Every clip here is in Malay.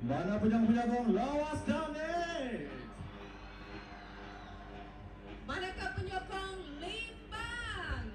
Mana penyokong lawas Danik? Manakah penyokong Limbang?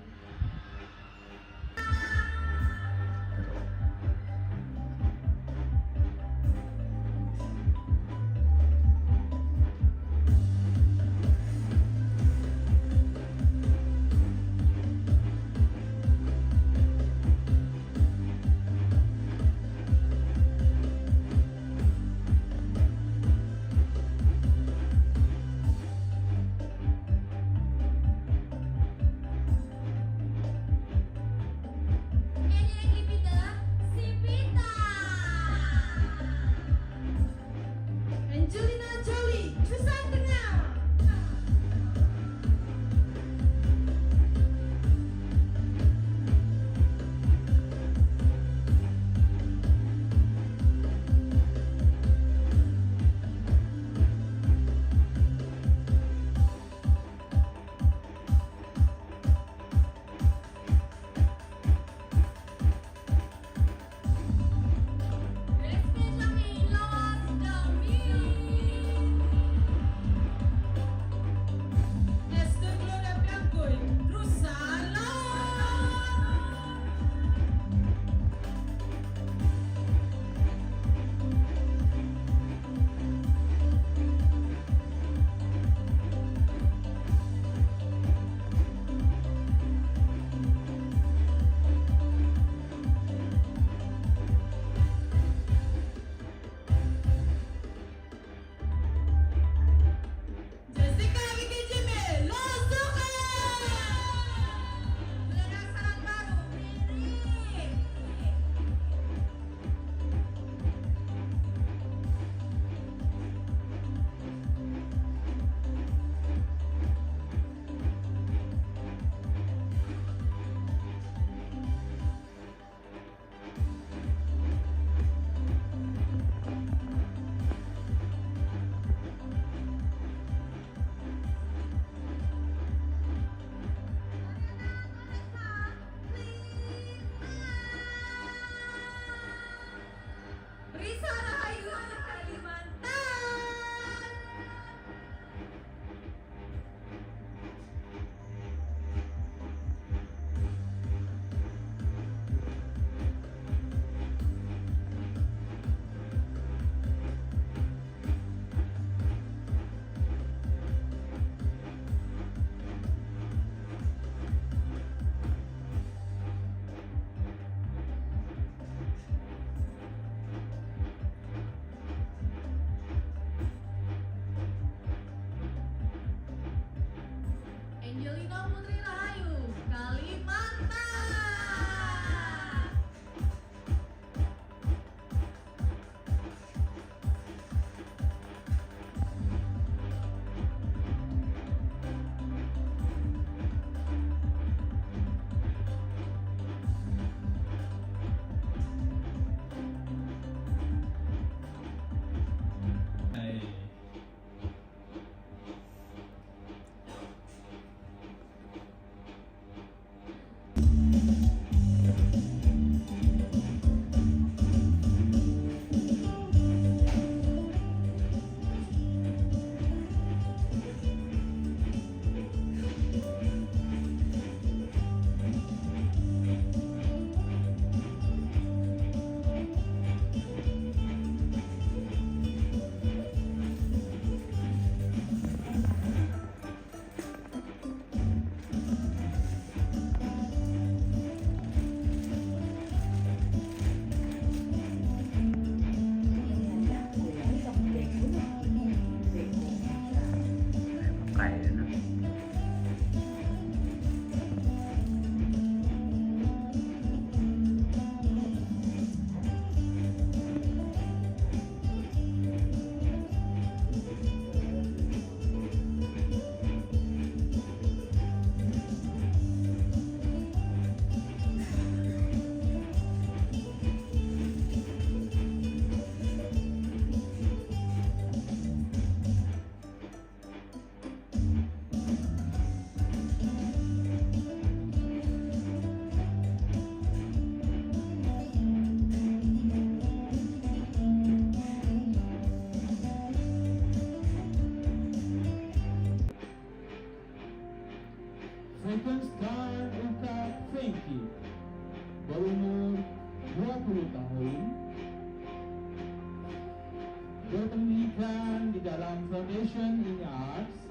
berpendidikan di dalam Foundation in Arts,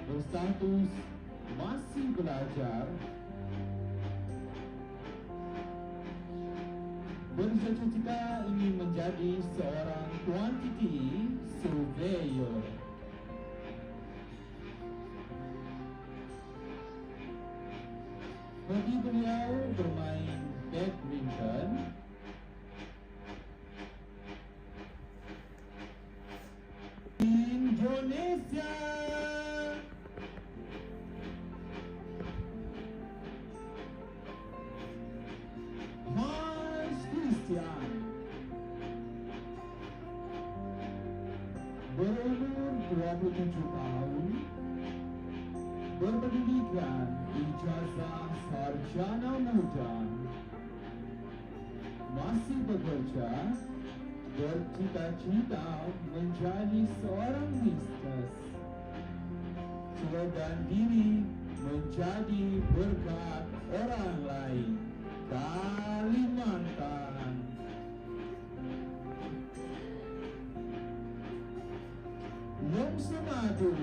berstatus masih belajar, bercita-cita ingin menjadi seorang quantity surveyor. Hobi beliau bermain badminton, Indonesia. Hans Christian berumur 27 tahun, berpendidikan ijazah sarjana muda, masih bekerja, bercita-cita menjadi seorang bisnis. Slogan diri menjadi berkat orang lain. Kalimantan. Longso Madu,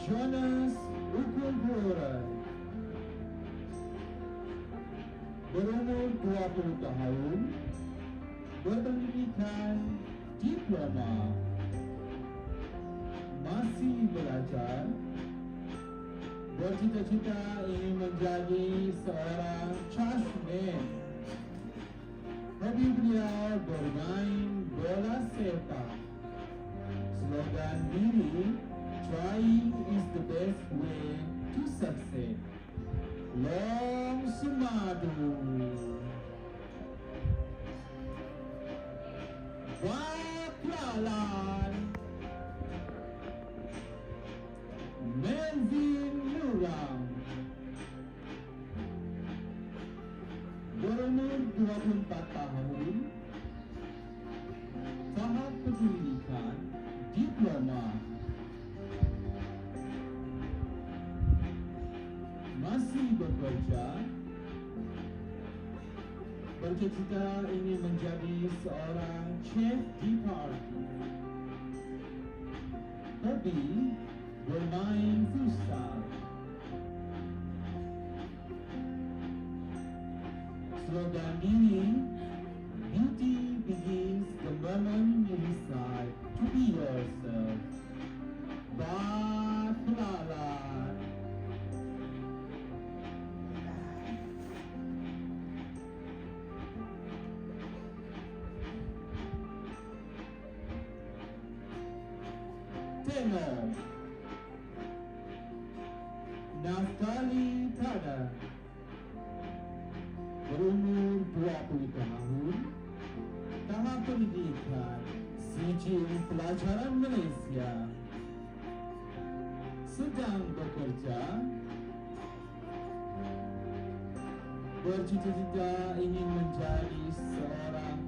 Jonas Ukumbura, berumur 20 tahun, berpendidikan diploma, masih belajar, bercita-cita ingin menjadi seorang chessman. Hobi beliau bermain bola sepak. Slogan diri, trying is the best way to succeed. Longso Madu. Baklalan, Melvin Nurang, berumur 24 tahun, tahap pendidikan diploma, masih bekerja, bercita-cita ingin menjadi seorang chef di party. Hobi bermain futsal. Slogan diri, beauty begins the moment you decide to be yourself. Baklalan. Tenor Naftali Tada, berumur 20 tahun, tahap pendidikan sijil pelajaran Malaysia, sedang bekerja, bercita-cita ingin menjadi seorang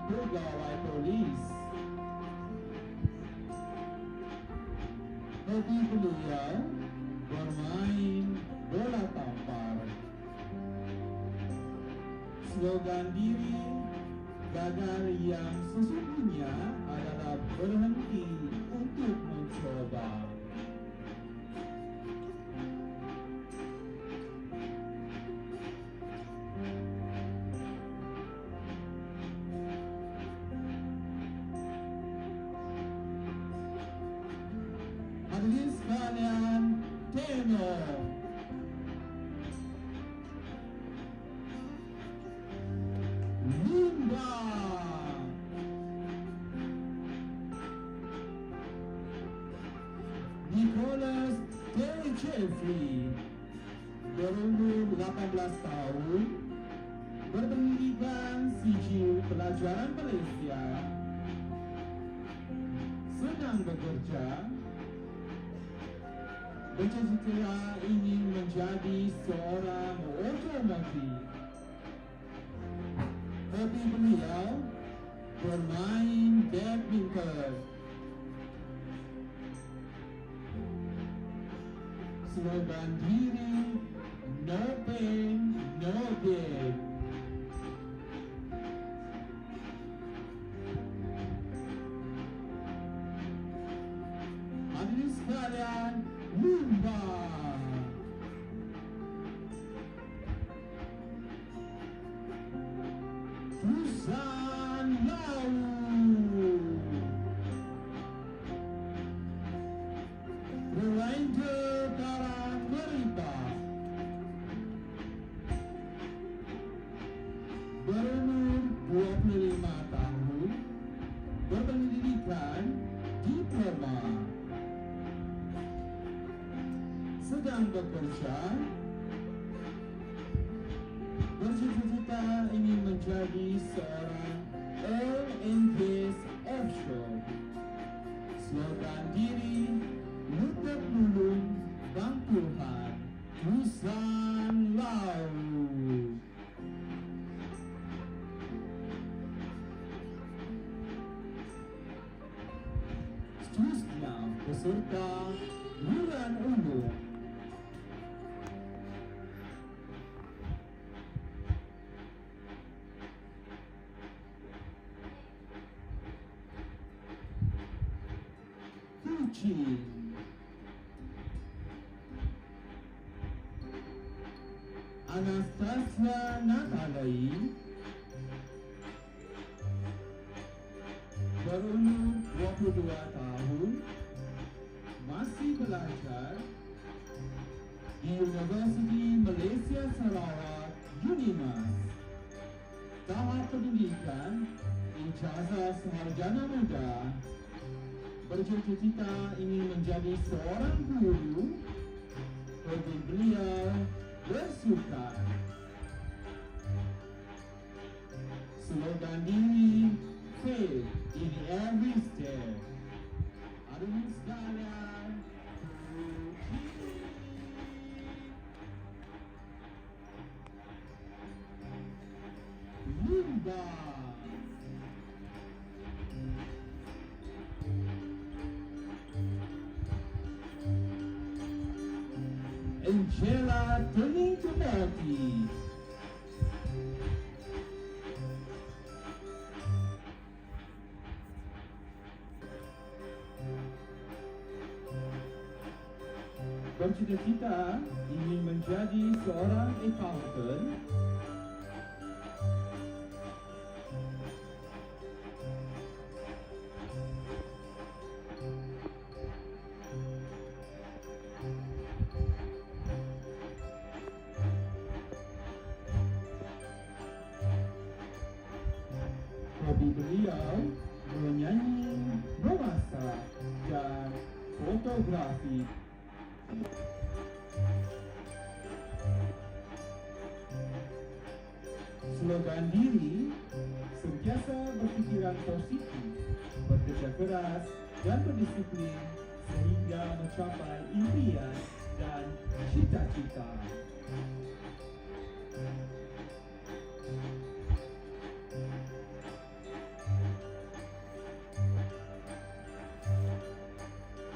pegawai polis. Hobi beliau bermain bola tampar. Slogan diri, gagal yang sesungguhnya adalah berhenti untuk mencoba. Hadirin sekalian, tenor Linda, Nicholas T. Jeffrey, berumur 18 tahun, berpendidikan sijil pelajaran Malaysia, sedang bekerja, bercita-cita ingin menjadi seorang otomotif. Hobi beliau bermain badminton. Slogan diri, no pain, no gain. sekalian, lumba. Tusan laut. Ranger Karang Merita. Berumur 25 tahun, berpendidikan diploma, sedang bekerja, bercita-cita ingin menjadi seorang oil and gas offshore. Slogan diri, Nutup Nulung Bang Tuhan, Tusan Laut. Seterusnya peserta Wulan Ulung. Kucing. Anastasia Natalai. Berumur 22 tahun, masih belajar di Universiti Malaysia Sarawak, UNIMAS. Tahap pendidikan, ijazah sarjana muda, bercita-cita ingin menjadi seorang guru, hobi beliau bersukan. Slogan diri, faith in every step. Hadirin sekalian, lumba. Angela Tening Tumati. Bercita-cita ingin menjadi seorang accountant, hobi beliau menyanyi, memasak, dan fotografi. Slogan diri, sentiasa berpikiran positif, bekerja keras dan berdisiplin sehingga mencapai impian dan cita-cita.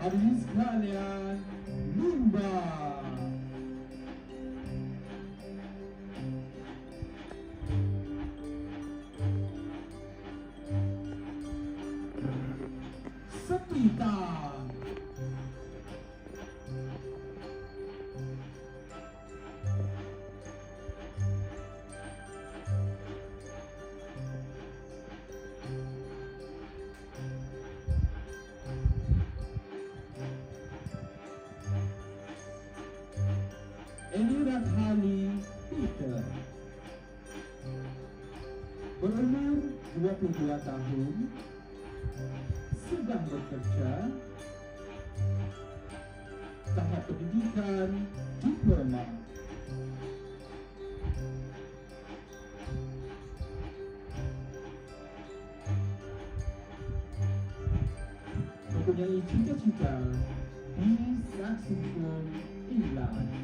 Hadirin sekalian, lumba. Sepitan. Elira Khali Peter, berumur 22 tahun, sedang bekerja, tahap pendidikan diploma. Mempunyai cita-cita di saksofon England.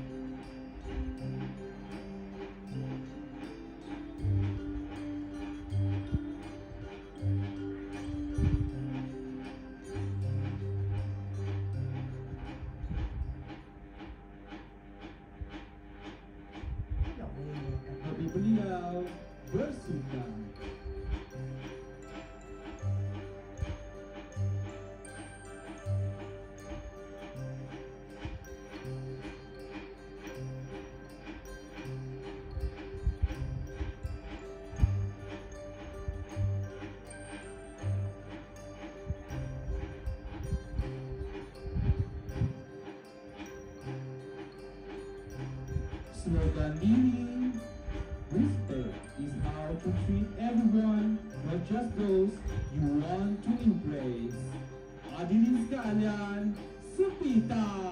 Hobi beliau bersukan. Slogan ini, respect is how to treat everyone, not just those you want to impress. Hadirin sekalian, Sepita.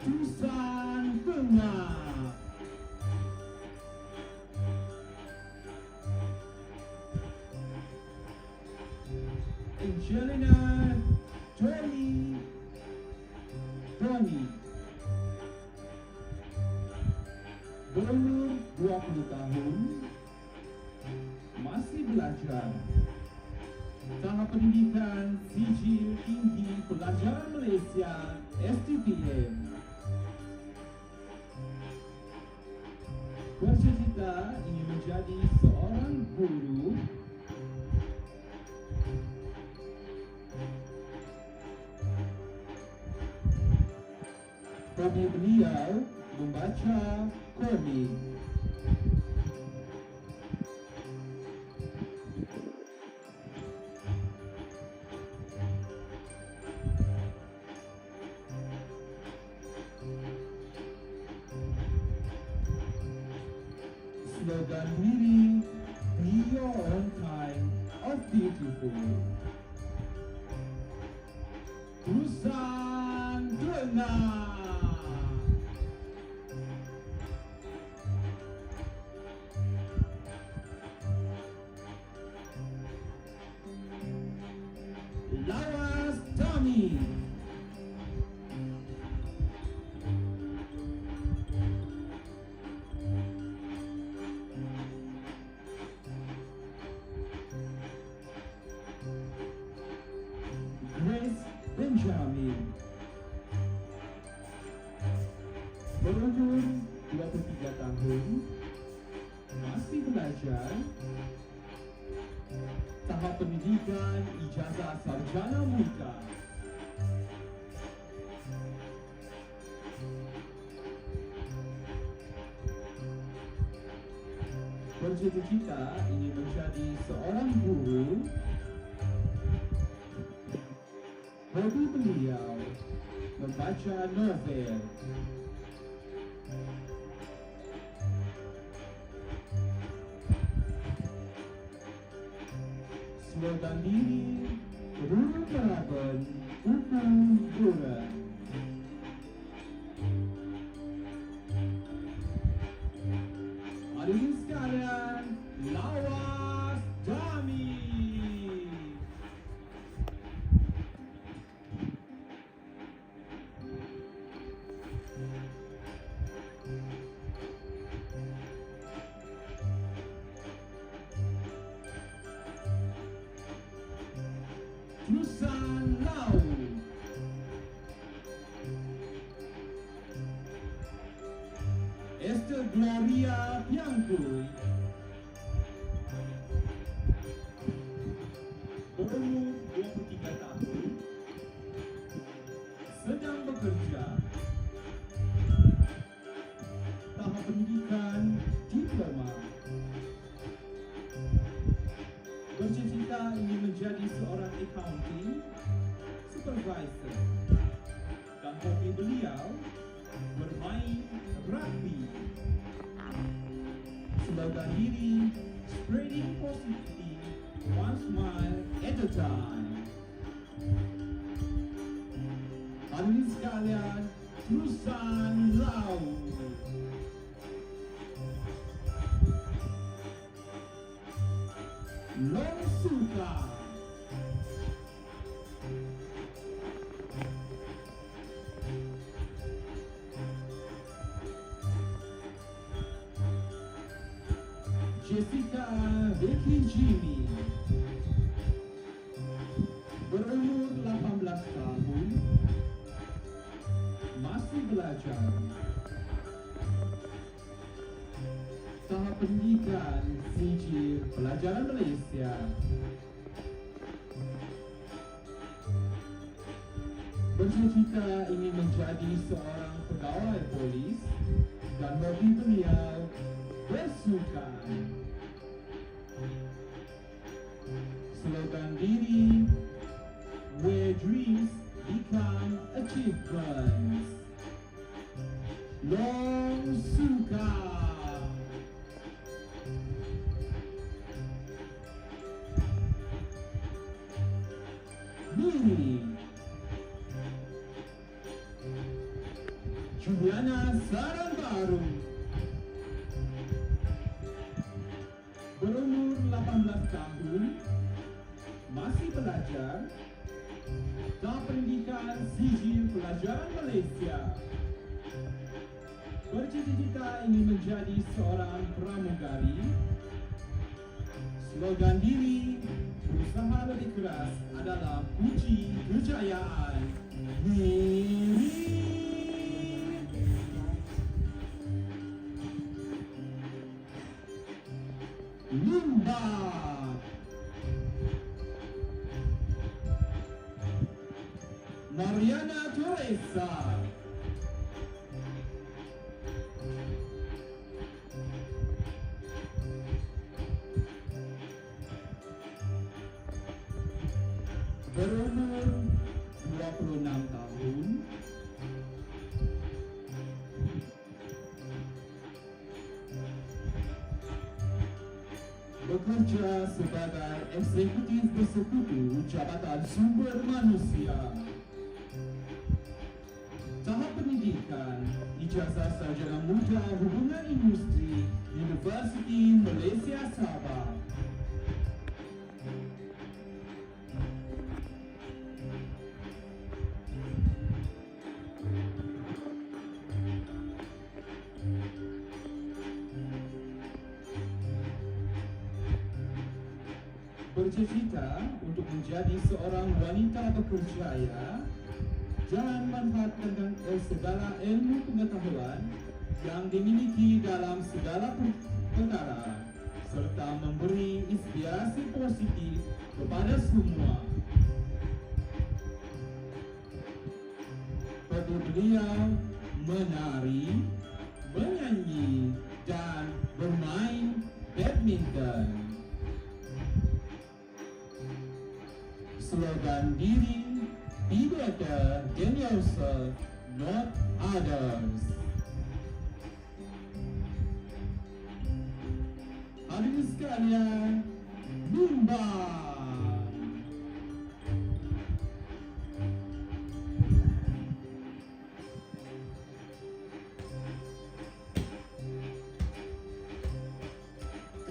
Tusan Tengah. Angelina Tony. Berumur 20 tahun, masih belajar. Tahap pendidikan Sijil Tinggi Pelajaran Malaysia STPM. Bercita-cita ingin menjadi seorang guru. Hobi beliau membaca komik. Slogan diri, be your own kind of beautiful. Tusan Tengah. Lawas Tami. Grace Benjamin. Berumur 23 tahun, masih belajar. Tahap pendidikan ijazah sarjana muda. Bercita-cita ingin menjadi seorang guru. Hobi beliau membaca novel. Slogan diri, Ruru Keraban, Upung Bulan. Hadirin sekalian, Lawas Dami. Tusan Lau. Esther Gloria Piangkui. Berumur 23 tahun, sedang bekerja. Tahap pendidikan diploma. Bercita-cita ingin menjadi seorang accounting supervisor. Dan hobi beliau bermain rugby. Slogan diri, spreading positivity, one smile at a time. Hadirin sekalian, Tusan Lau. Long Suka. Jessica Becky Jimmy. Berumur 18 tahun, Pendidikan Sijil Pelajaran Malaysia. Bercita-cita ingin menjadi seorang pegawai polis dan hobi beliau bersukan. Slogan diri, where dreams become achievements. Long suka. Miri Juliana Sarangbaru, berumur 18 tahun, masih belajar, tahap pendidikan Sijil Pelajaran Malaysia. Bercita-cita ingin menjadi seorang pramugari. Slogan diri, berusaha lebih keras adalah kunci kejayaan. Miri Limba, Mariana Teresa, berumur 26 tahun, bekerja sebagai eksekutif bersekutu Jabatan Sumber Manusia. Tahap pendidikan, ijazah sarjana muda hubungan industri Universiti Malaysia Sabah. Bercita-cita untuk menjadi seorang wanita berkerjaya dan manfaatkan segala ilmu pengetahuan yang dimiliki dalam segala perkara serta memberi inspirasi positif kepada semua. Hobi beliau menari, menyanyi, dan bermain badminton. Slogan diri, be better than yourself, not others. Hadirin sekalian, Bimbang.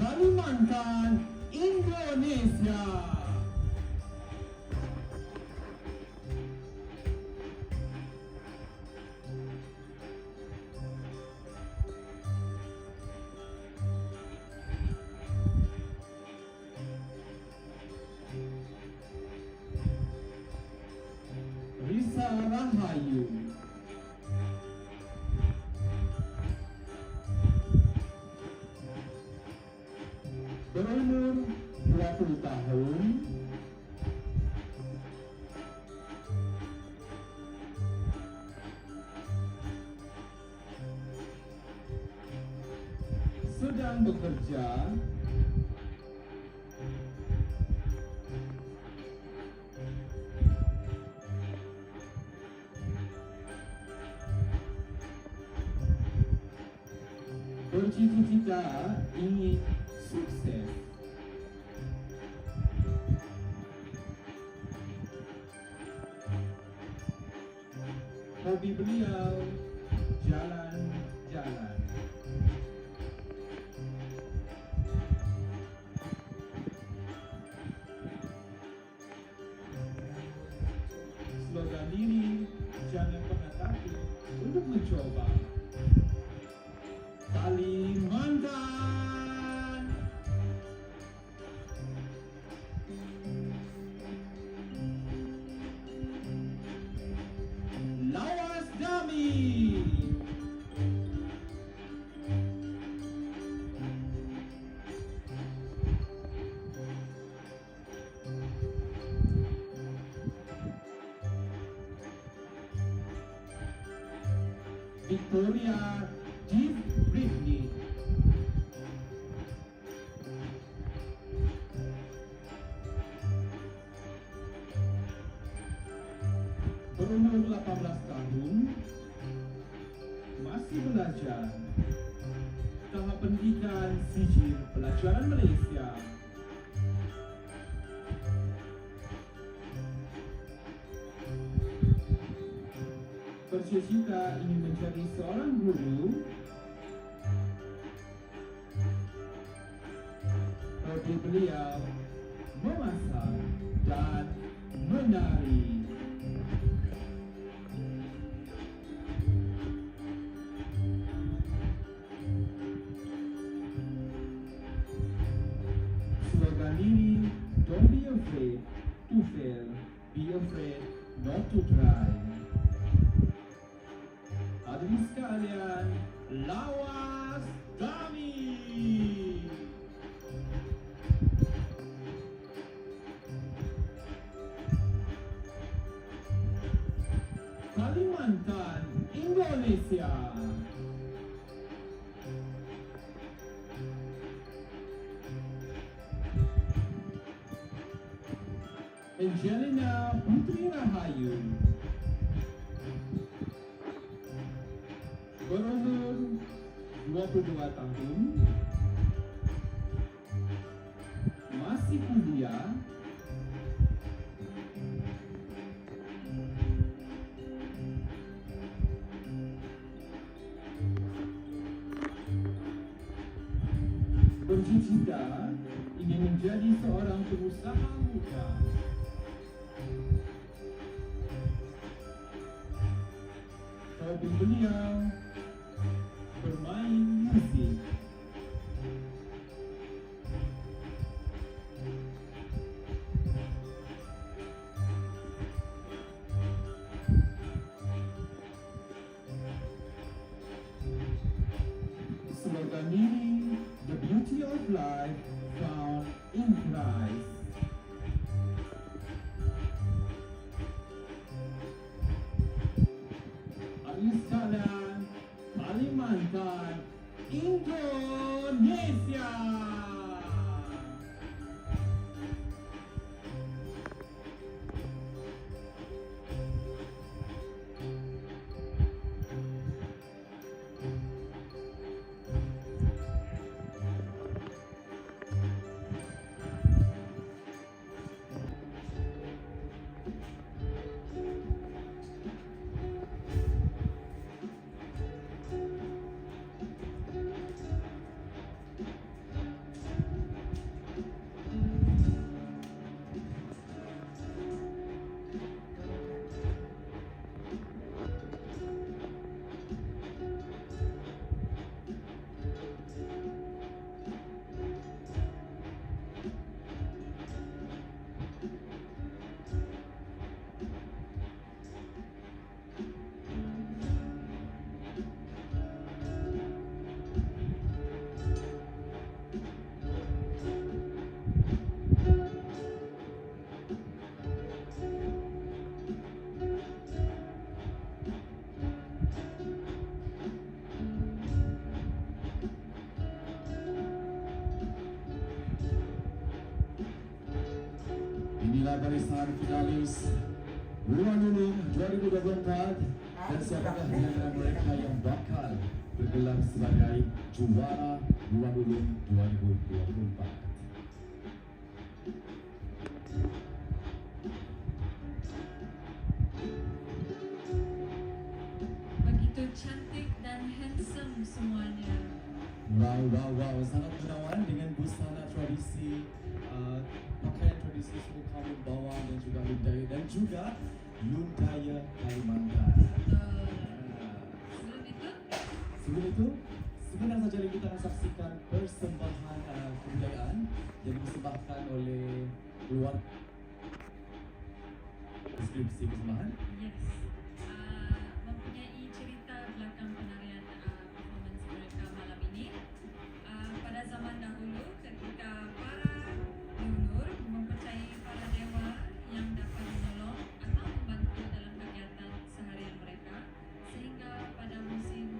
Kalimantan, Indonesia. Risa Rahayu, berumur 20 tahun, sedang bekerja bercita-cita ingin sukses. Hobi beliau jalan-jalan. Slogan diri, jangan pernah takut untuk mencoba. Kalimantan. Lawas Dami. Victoria G. Britney. Berumur 18 tahun, masih belajar, tahap pendidikan sijil pelajaran Malaysia. Bercita-cita ingin menjadi seorang guru. Hobi beliau memasak dan menari. Slogan ini, don't be afraid to fail, be afraid not to try. Hadirin sekalian, lawas kami. Kalimantan, Indonesia. Angelina Putri Rahayu. Berumur 22 tahun, masih kuliah, bercita-cita ingin menjadi seorang pengusaha muda. Hobi beliau bermain musik. Slogan ini, the beauty of life found in Christ. Hadirin sekalian, Kalimantan, Indonesia. Inilah barisan finalis Bulan Ulum 2024 dan siapakah di antara mereka yang bakal bergelar sebagai juara Bulan Ulum 2024. Begitu cantik dan handsome semuanya. Wow, sangat menawan dengan busana tradisi, pakaian tradisi suku kaum bawang dan juga budaya dan juga luntaya Kalimantan. Sebelum itu, sebentar saja kita akan saksikan persembahan kebudayaan yang dipersembahkan oleh keluarga. Deskripsi persembahan. Yes. Mempunyai cerita belakang penarian performance mereka malam ini. Pada zaman dahulu ketika para leluhur mempercayai para dewa yang dapat menolong atau membantu dalam kegiatan seharian mereka, sehingga pada musim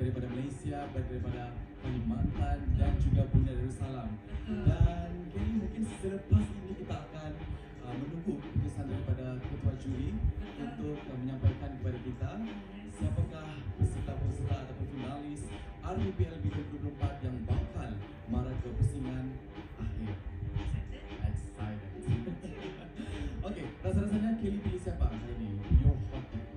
daripada Malaysia, daripada Kalimantan dan juga Brunei Darussalam. Dan Kelly, mungkin selepas ini kita akan menunggu keputusan daripada ketua juri untuk menyampaikan kepada kita siapakah peserta-peserta ataupun finalis RUPLB 2024 yang bakal marah ke pusingan akhir. Excited. Okey, rasa-rasanya Kelly pilih siapa hari ini? Your hot pick.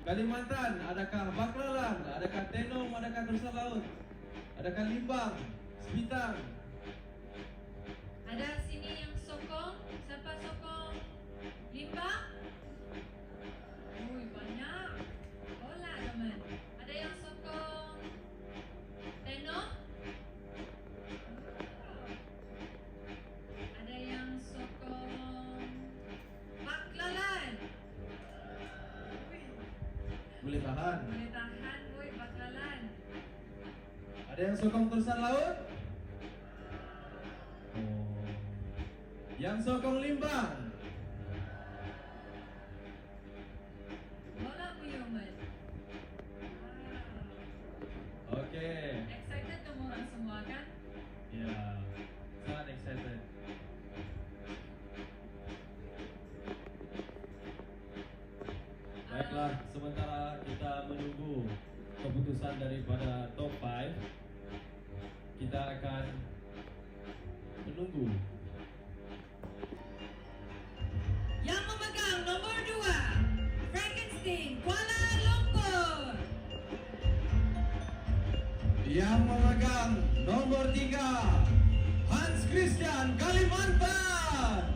Kalimantan, adakah Baklalan, adakah Tenom, adakah Terusan Laut, adakah Limbang, Sebitang? Ada sini yang sokong. Siapa sokong? Limbang? Ui, banyak. Bola teman. Ada yang sokong Tenom? Ada yang sokong Baklalan? Boleh tahan. Boleh tahan, woi Baklalan. Ada yang sokong Terusan Laut? Oh. Yang sokong Limbang? Bola Buyuman. Oke. Excited kamu orang semua kan? Ya, sangat excited. Baiklah, sementara kita menunggu keputusan daripada top 5, kita akan menunggu. Yang memegang nomor 2, Frankenstein, Kuala Lumpur. Yang memegang nomor 3, Hans Christian, Kalimantan.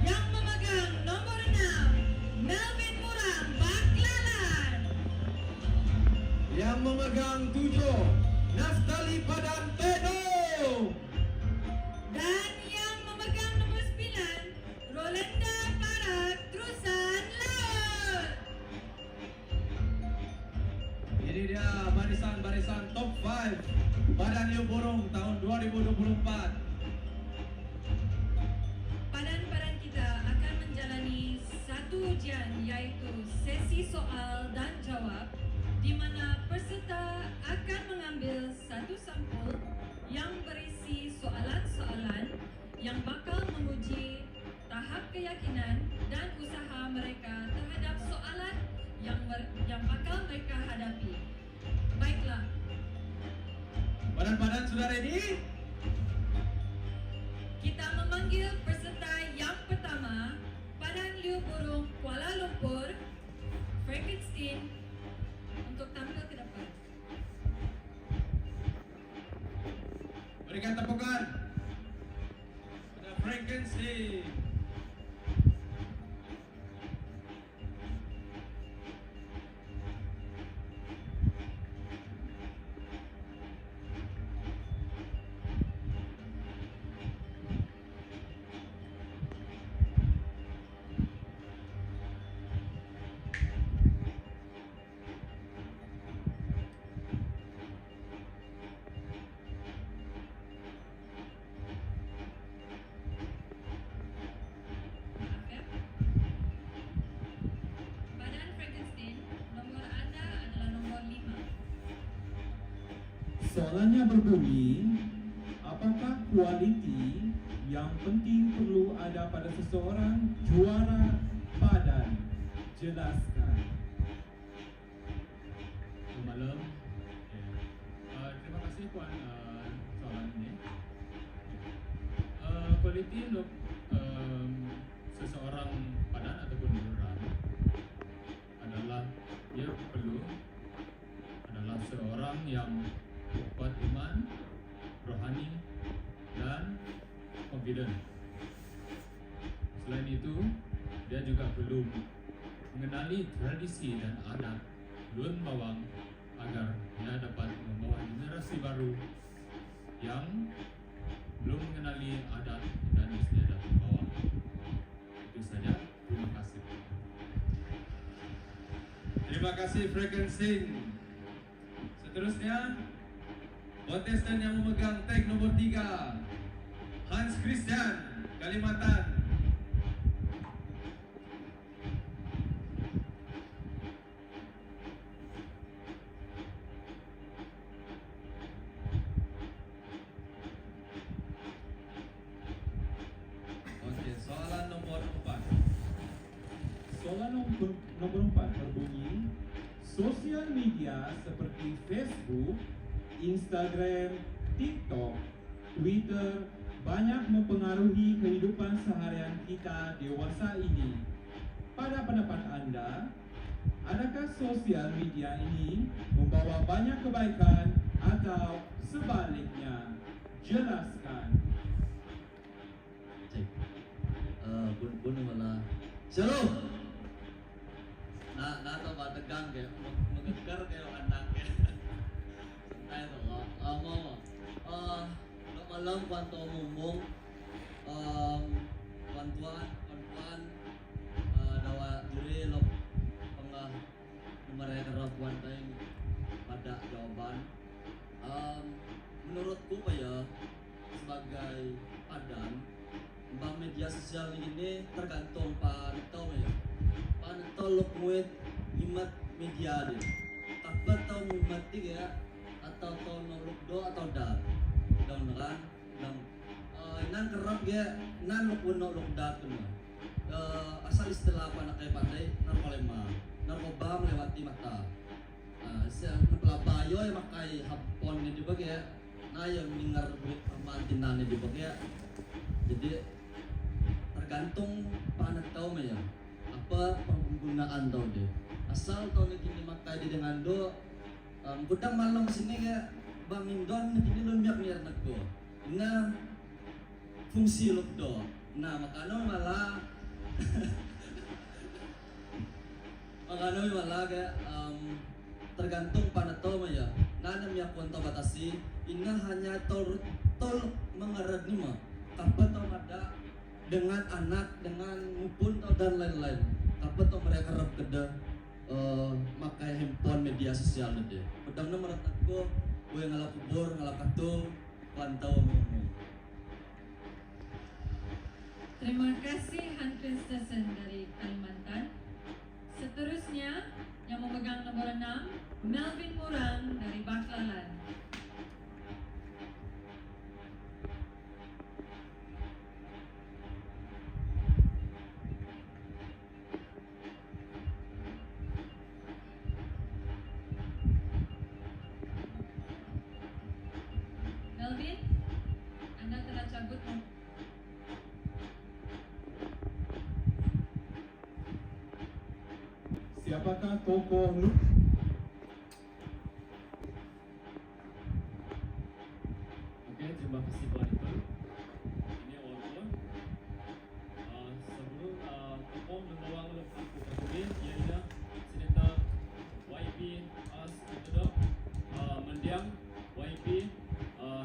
Yang memegang nomor 6, Melvin Murang, Baklalan. Yang memegang 7, Naftali Padan, Tenom. Dan yang memegang nomor 9, Rolanda Parak, Terusan Laut. Ini dia barisan top 5 Badan Liu Burung tahun 2024. Padan-padan kita akan menjalani satu ujian, yaitu sesi soal dan jawab, di mana peserta akan mengambil satu sampul yang berisi soalan-soalan yang bakal menguji tahap keyakinan dan usaha mereka terhadap soalan yang bakal mereka hadapi. Baiklah, Badan-badan sudah ready? kita memanggil peserta yang pertama, Padan Liu Burung Kuala Lumpur, Frankenstein, untuk tampil ke depan. Berikan tepukan pada Frankenstein. Oke. Padan Frankenstein, nomor Anda adalah nomor 5. Soalannya berbunyi, apakah kualiti yang penting perlu ada pada seseorang juara padan? Jelaskan. Selamat malam. Terima kasih Puan soalan ini. Kualiti untuk seseorang padan ataupun burung adalah dia perlu adalah seorang yang kuat iman, rohani dan confident. Selain itu, dia juga perlu mengenali tradisi dan adat Lun Bawang agar dia dapat membawa generasi baru yang belum mengenali adat dan istiadat Bawang. Itu saja. Terima kasih. Terima kasih Frankenstein. Seterusnya, kontestan yang memegang tag nomor 3, Hans Christian, Kalimantan. Oke, soalan nomor 4. Soalan nomor 4 berbunyi, sosial media seperti Facebook, Instagram, TikTok, Twitter banyak mempengaruhi kehidupan seharian kita dewasa ini. Pada pendapat anda, Adakah sosial media ini membawa banyak kebaikan atau sebaliknya? Jelaskan. Cek. Bun wala. Shalom. Na ba tegang kayak mengejar kayak anak kayak. Santai to. Mau. Malam kwanto ngomong bantuan dawa diri lo pengah mereka rapuan tayang pada jawaban. Menurutku ya sebagai padan bang media sosial ini tergantung panetau ya panetau lo muat imat media deh takut tau muat ya atau tau nolok do atau dah dong kan dong nan kerap ya nan lo pun nolok dah tu asal istilah apa nak kayak pandai narkolema narkoba melewati mata pelabayo yang makai hapon ni juga ya nah yang dengar mantinan ni juga ya jadi tergantung panas tau ya apa penggunaan tau deh asal tau ni gini makai di dengan do gudang malam sini ya bang Indon gini lo miak niar nak do nah fungsi lo do nah makanya malah kayak tergantung panato ya nana miak kuanto batasi ina hanya tol mengerat nih mah kapan tau ada dengan anak dengan mumpun tau dan lain-lain kapan tau mereka rap keda makai handphone media sosial deh pedang nomor aku gue ngalap kubur ngalap katu pantau ngomong. Terima kasih Han Christensen dari Kalimantan. Seterusnya yang memegang nomor 6 Melvin Murang dari Baklalan. Melvin, Anda telah cabut. Siapakah tokoh lu? Oke, terima kasih Pak Itu. Ini awal-awal. Sebelum tokoh membawa aku kemudian ialah senator YP Askedo mendiang YP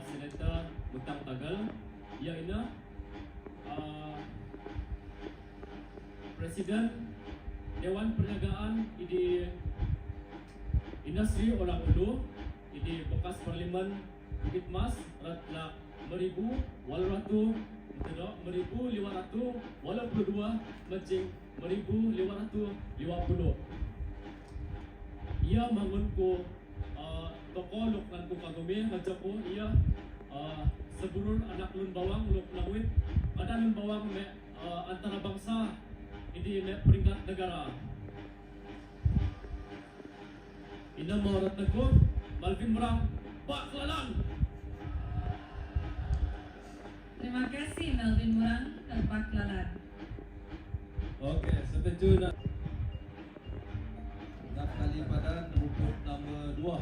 senator Butang Tagal ialah Presiden Dewan Perniagaan di Industri Orang Ulu di bekas Parlimen Bukit Mas Ratna Meribu Walratu Tidak Meribu 582 Mencing Meribu 550. Ia mengunku toko luk nanku kagumi ngajaku ia seburun anak lun bawang luk nawit ada lun bawang antara bangsa ini peringkat negara. Ina Maurat Teguh, Melvin Murang, Baklalan. Terima kasih Melvin Murang dari Baklalan. Oke, setuju nak kali pada rumput nomor 2.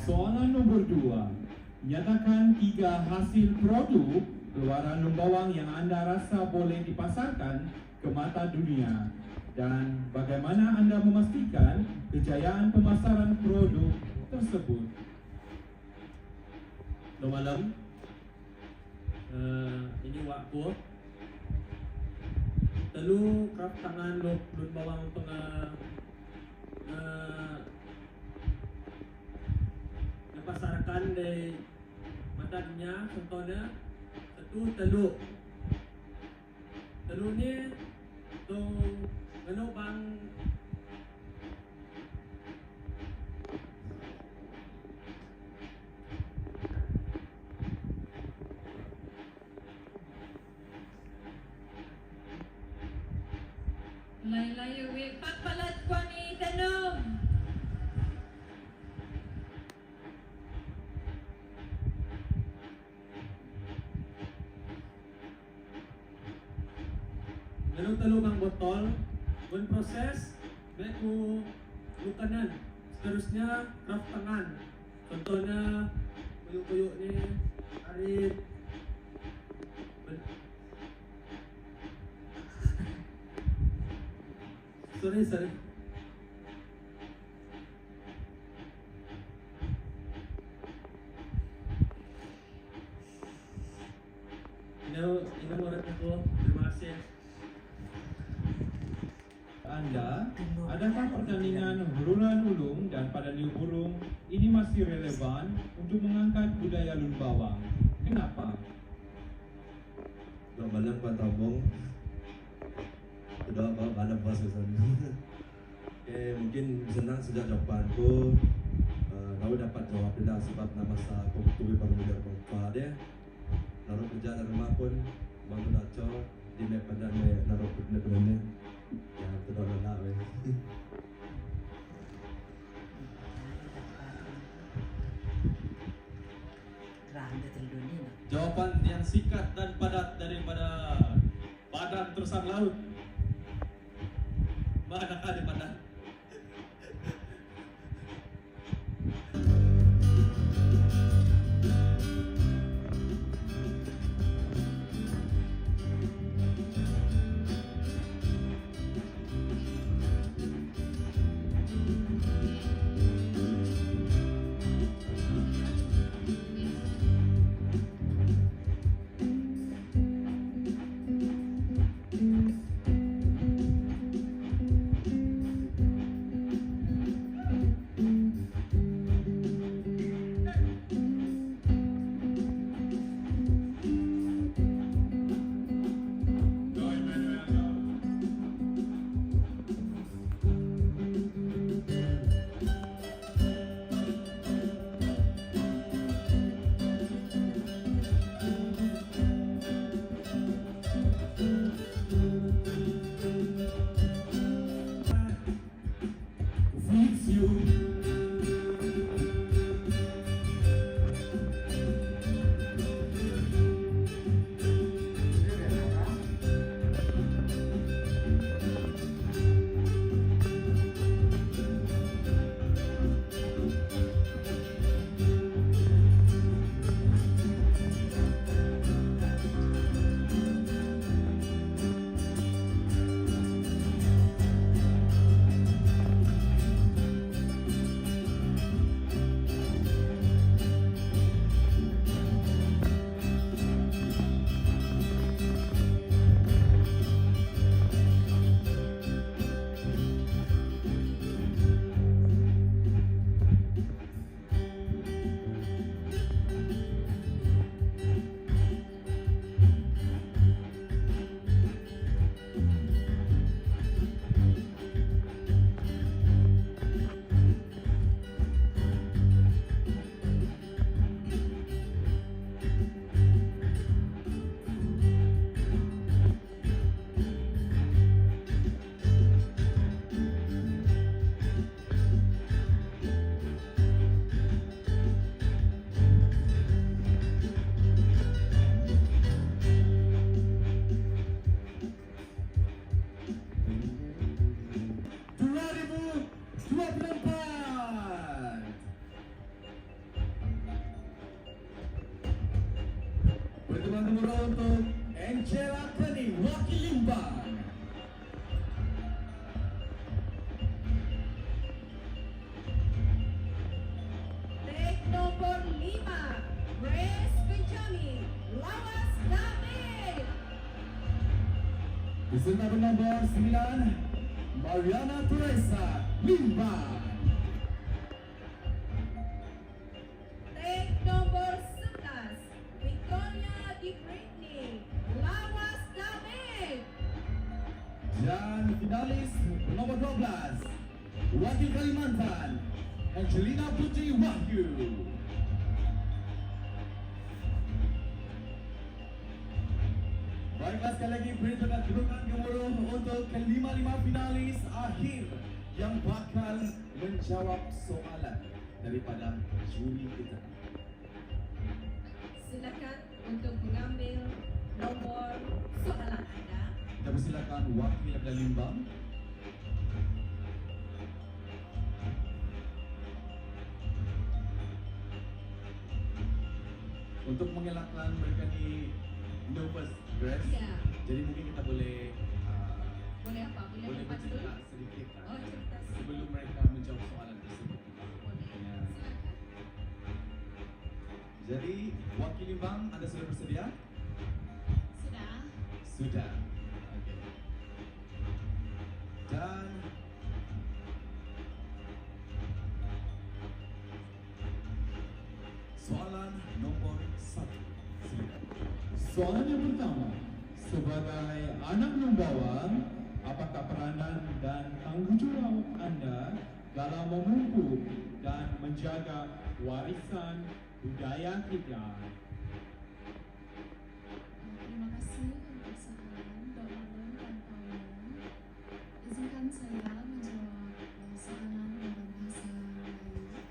Soalan nomor 2. Nyatakan 3 hasil produk keluaran lun bawang yang Anda rasa boleh dipasarkan ke mata dunia dan bagaimana Anda memastikan kejayaan pemasaran produk tersebut. Selamat malam. Ini waktu telu kraf tangan lun bawang napasarkan di mata dunia contohnya telu ni tu ano bang Layo-layo pagpalat ko ni tanong. talong ang botol, when processed, Beku lukanan. Seterusnya craft tangan. Contohnya kuyuk-kuyuk ni Arif. Sorry. Ini orang aku. Terima kasih. Anda, adakah pertandingan hurungan ulung dan pada niup burung ini masih relevan untuk mengangkat budaya Lun Bawang? Kenapa? Gak malam Pak Tambong. Udah malam Pak Susan. Mungkin senang sejak jawabanku. Kau dapat jawab dah sebab nama saya Pemutui Baru Muda Bangpa dia. Naruh kerja dari rumah pun bang tu daco di map pada naruh benda-benda. Ya tu dah lelah weh. Jawapan yang singkat dan padat daripada Badan Terusan Laut. Mana ada badan? Pertemuan kedua untuk Angela Tani, wakil Limbang. Take nomor 5, Grace Benjamin, Lawas David. Peserta bernomor 9, Mariana Teresa, Limbang. Take nomor 11, Victoria Di Britney, Lawas David. Dan finalis nomor 12, wakil Kalimantan, Angelina Putri Wahyu. Baiklah, sekali lagi beri tepuk gemuruh untuk kelima-lima finalis akhir yang bakal menjawab soalan daripada juri kita. Silakan untuk mengambil nomor soalan Anda. Kita persilakan wakil dari Limbang. mereka ni nervous, Grace. Ya. Jadi mungkin kita boleh Boleh apa? Boleh boleh membantu? bercerita sedikit Oh, cerita sedikit. sebelum mereka menjawab soalan tersebut. Boleh. Ya. Silakan. Jadi wakili Bang, Anda sudah bersedia? Sudah. Sudah. Okey. Dan soalan nombor 1. Silakan. Soalan yang pertama, sebagai anak Lumbawang, apakah peranan dan tanggungjawab Anda dalam memupuk dan menjaga warisan budaya kita? Terima kasih untuk soalan Dr. Lun dan Paulo. Izinkan saya menjawab soalan dalam bahasa Melayu.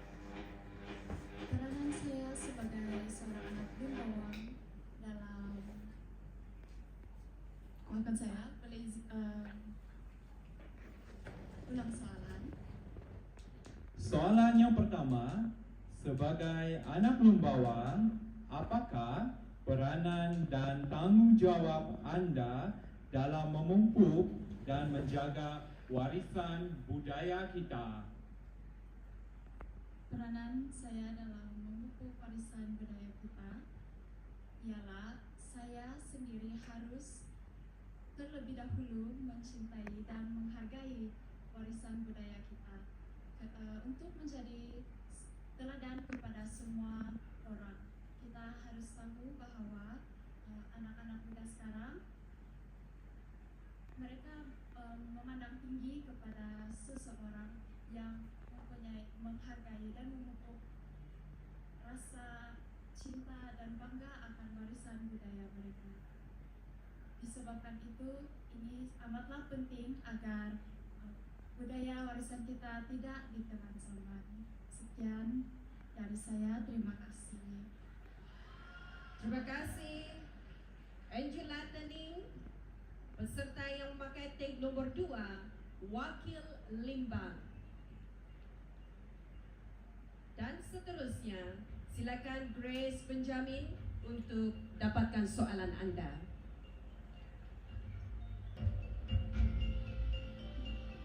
Peranan saya sebagai seorang anak Lumbawang dalam maafkan saya, boleh ulang soalan. Soalan yang pertama, sebagai anak Lumbawang, apakah peranan dan tanggungjawab Anda dalam memupuk dan menjaga warisan budaya kita? Peranan saya dalam memupuk warisan budaya kita ialah saya sendiri harus terlebih dahulu mencintai dan menghargai warisan budaya kita untuk menjadi teladan kepada semua orang. Kita harus tahu bahawa anak-anak muda sekarang mereka memandang tinggi kepada seseorang yang menghargai dan memupuk rasa cinta dan bangga akan warisan budaya mereka. Disebabkan itu, ini amatlah penting agar budaya warisan kita tidak ditelan zaman. Sekian dari saya, terima kasih. Terima kasih Angela Taning, peserta yang memakai tag nomor 2, Wakil Limbang. Dan seterusnya, silakan Grace Benjamin untuk dapatkan soalan anda.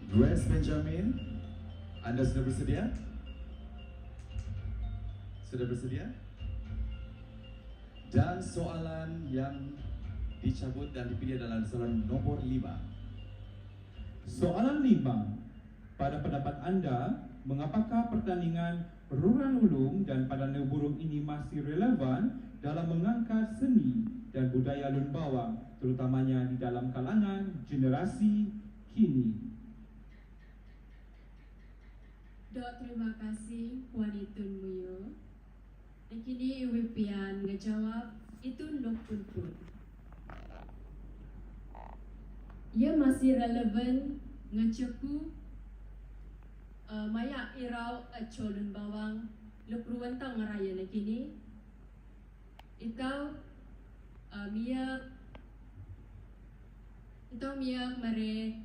Grace Benjamin, Anda sudah bersedia? Sudah bersedia? Dan soalan yang dicabut dan dipilih adalah soalan nomor 5. Soalan 5, pada pendapat Anda, mengapakah pertandingan Ruran Ulung dan Padan Burung ini masih relevan dalam mengangkat seni dan budaya Lumbawang, terutamanya di dalam kalangan generasi kini? Dok, terima kasih Puan Itun Muyo. Dan kini Iwi Pian ngejawab itu nuk pun. Ia masih relevan ngeceku maya irau acolun bawang lukruan tang ngaraya na kini. Ikaw Mia mare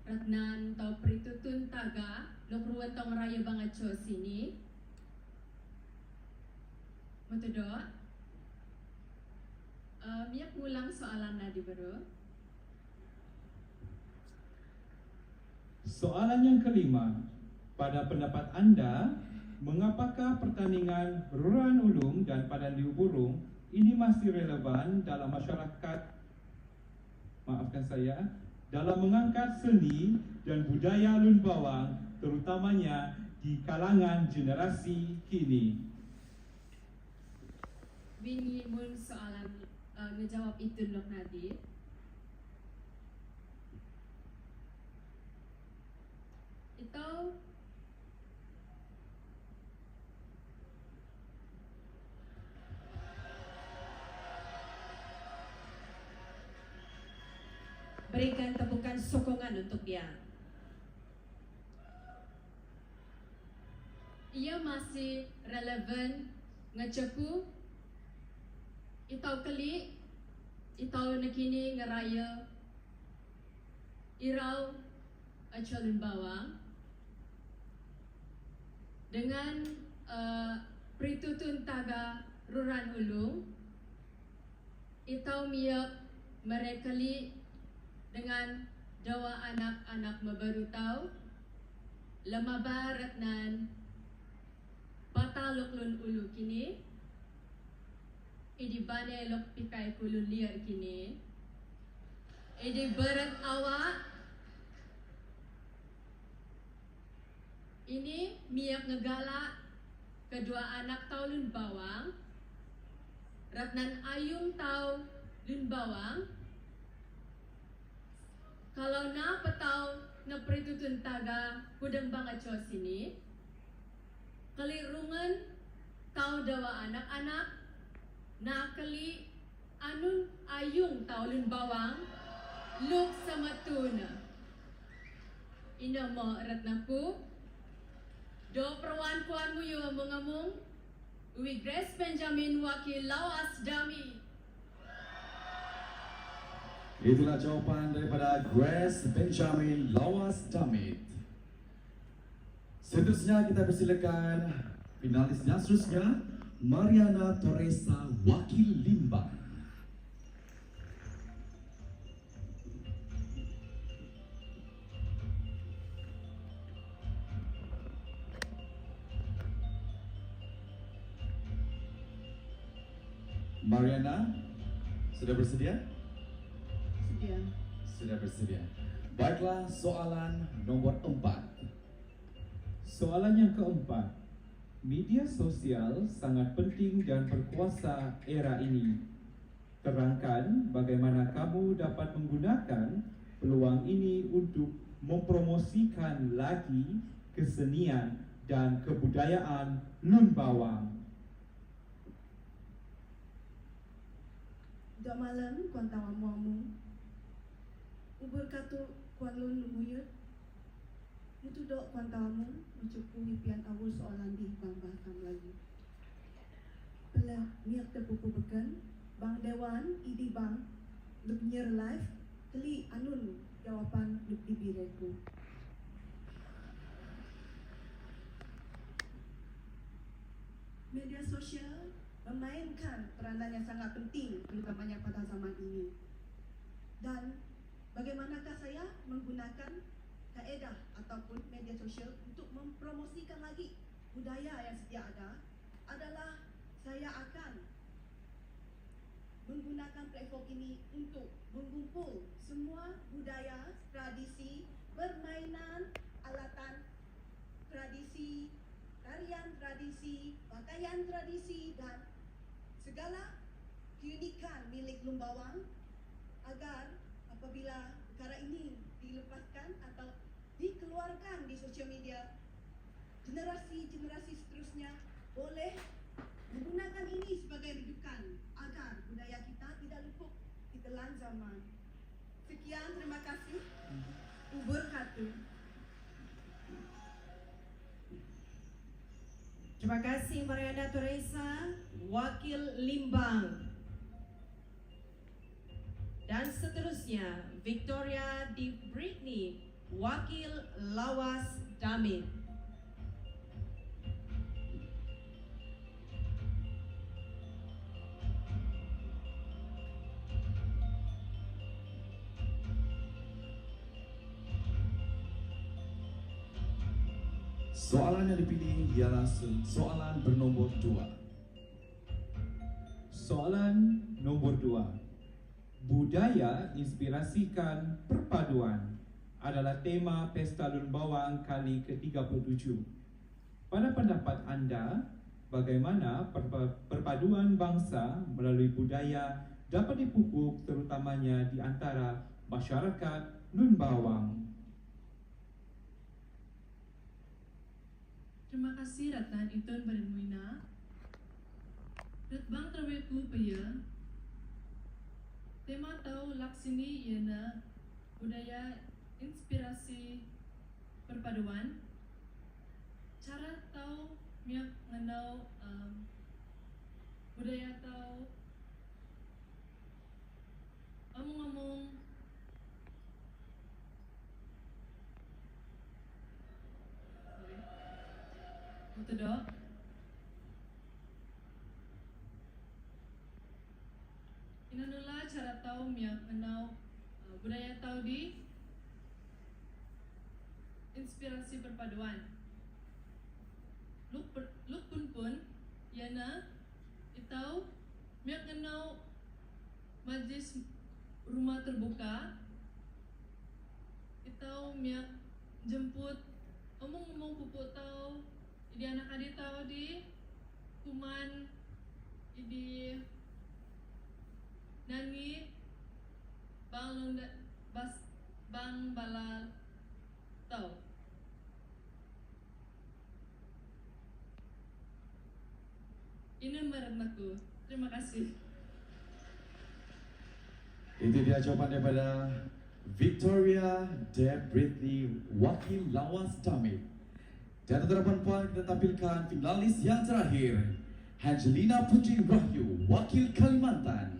Ratnan tau Pritutun Taga lukruan tang raya bang aco sini. Matudot. Mia pulang soalan na di baru. Soalan yang kelima, pada pendapat Anda, mengapakah pertandingan Ruran Ulung dan Padan Burung ini masih relevan dalam masyarakat, maafkan saya, dalam mengangkat seni dan budaya Lumbawang, terutamanya di kalangan generasi kini? Wingi mun soalan ngejawab itu Nok Nadir. Itu Berikan tepukan sokongan untuk dia. ia masih relevan ngeceku itau kali itau nakini ngeraya irau acolun bawang dengan Pritutun Taga Ruran Ulung, itau miak merekali dengan dawa anak-anak mabarutau, lamaba ratnan patalok lun ulu kini, idi bane lok pikai kulun liar kini, idi berat awak, ini miak ngegalak kedua anak tau lun bawang, ratnan ayung tau lun bawang, kalau na petau na peritutun taga kudang banget cos sini, kelirungan tau dawa anak-anak, na kali anun ayung tau lun bawang, luk sama tuna. Ina mo ratnaku, do perwan kuan mu yu mengamung, uwi Grace Benjamin wakil Lawas Dami. Itulah jawapan daripada Grace Benjamin Lawas Damit. Seterusnya kita persilakan finalisnya seterusnya Mariana Teresa wakil Limbang. Mariana, sudah bersedia? Sudah bersedia. Baiklah, soalan nomor 4. Soalan yang keempat. Media sosial sangat penting dan berkuasa era ini. Terangkan bagaimana kamu dapat menggunakan peluang ini untuk mempromosikan lagi kesenian dan kebudayaan Lun Bawang. Dok malam kuan tawa muamu. Ubur katu kuan lun lumuyut. Mutu dok kuan tawamu mencukup hipian awal soalan di bang bahasa Melayu. Pela miak tepupu beken, bang dewan idi bang luk nyer live keli anun jawapan luk di bireku. Media sosial memainkan peranan yang sangat penting terutamanya pada zaman ini. Dan bagaimanakah saya menggunakan kaedah ataupun media sosial untuk mempromosikan lagi budaya yang sedia ada adalah saya akan menggunakan platform ini untuk mengumpul semua budaya, tradisi, permainan, alatan tradisi, tarian tradisi, pakaian tradisi dan segala keunikan milik Lun Bawang agar apabila perkara ini dilepaskan atau dikeluarkan di sosial media, generasi-generasi seterusnya boleh menggunakan ini sebagai rujukan agar budaya kita tidak luput ditelan zaman. Sekian, terima kasih. Ubur katu. Terima kasih Mariana Teresa, wakil Limbang. Dan seterusnya Victoria Di Britney, wakil Lawas Damit. Soalan yang dipilih ialah soalan bernombor 2. Soalan nomor 2. Budaya inspirasikan perpaduan adalah tema Pesta Lun Bawang kali ke-37. Pada pendapat anda, bagaimana perpaduan bangsa melalui budaya dapat dipupuk terutamanya di antara masyarakat Lun Bawang? Terima kasih Ratnan Itun Barinmuina. Ratbang terweku paya. Tema tahu laksini iana budaya inspirasi perpaduan. Cara tahu miak ngenau budaya tahu ngomong Betul dok. Inanula cara tahu miak menau budaya tahu di inspirasi perpaduan. Luk pun yana itau miak menau majlis rumah terbuka. Itau miak jemput omong-omong pupuk tau idi anak adik tau di kuman idi nani bang balal tau. Ini meremaku. Terima kasih. Itu dia jawaban daripada Victoria de Britney, wakil Lawas Damit. Dan untuk 8 poin kita tampilkan finalis yang terakhir, Angelina Putri Wahyu, wakil Kalimantan.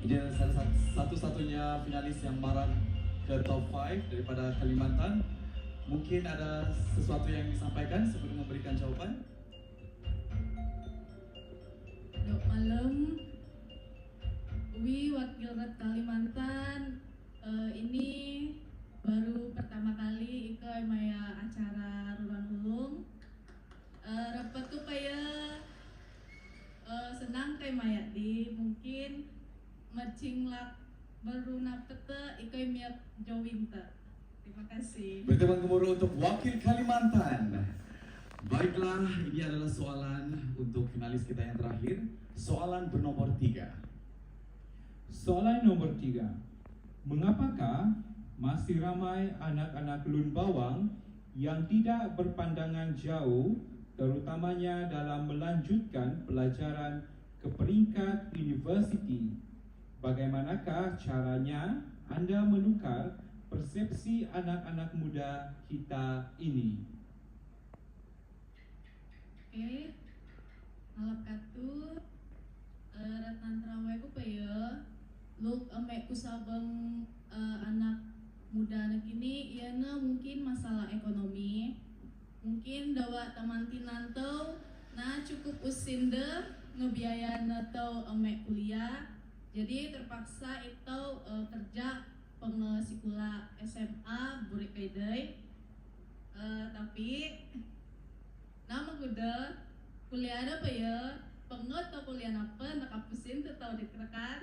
Ini adalah satu-satunya finalis yang marah ke top 5 daripada Kalimantan. Mungkin ada sesuatu yang disampaikan sebelum memberikan jawaban. Dok malam, wakil Red Kalimantan. Ini baru pertama kali ikut maya acara Ruran Ulung. Rapat tuh kayak senang kayak maya di mungkin macing lak baru napete ikut miak jowinta. Terima kasih. Berteman gemuruh untuk wakil Kalimantan. Baiklah, ini adalah soalan untuk finalis kita yang terakhir. Soalan bernomor 3. Soalan nomor 3. Mengapakah masih ramai anak-anak Lun Bawang yang tidak berpandangan jauh, terutamanya dalam melanjutkan pelajaran ke peringkat universiti? Bagaimanakah caranya Anda menukar persepsi anak-anak muda kita ini? Oke, ngalap katu Ratnan Trawe ku paya luk amek kusabang anak muda anak ini iana mungkin masalah ekonomi, mungkin dawa tamantin nantau nah cukup usin ngebiayain atau amek kuliah, jadi terpaksa itu kerja pengesikula SMA burik kaidai. Tapi nama kuda kuliah ada apa ya? Penget atau kuliah apa? Nakapusin tuh tahu ditekan.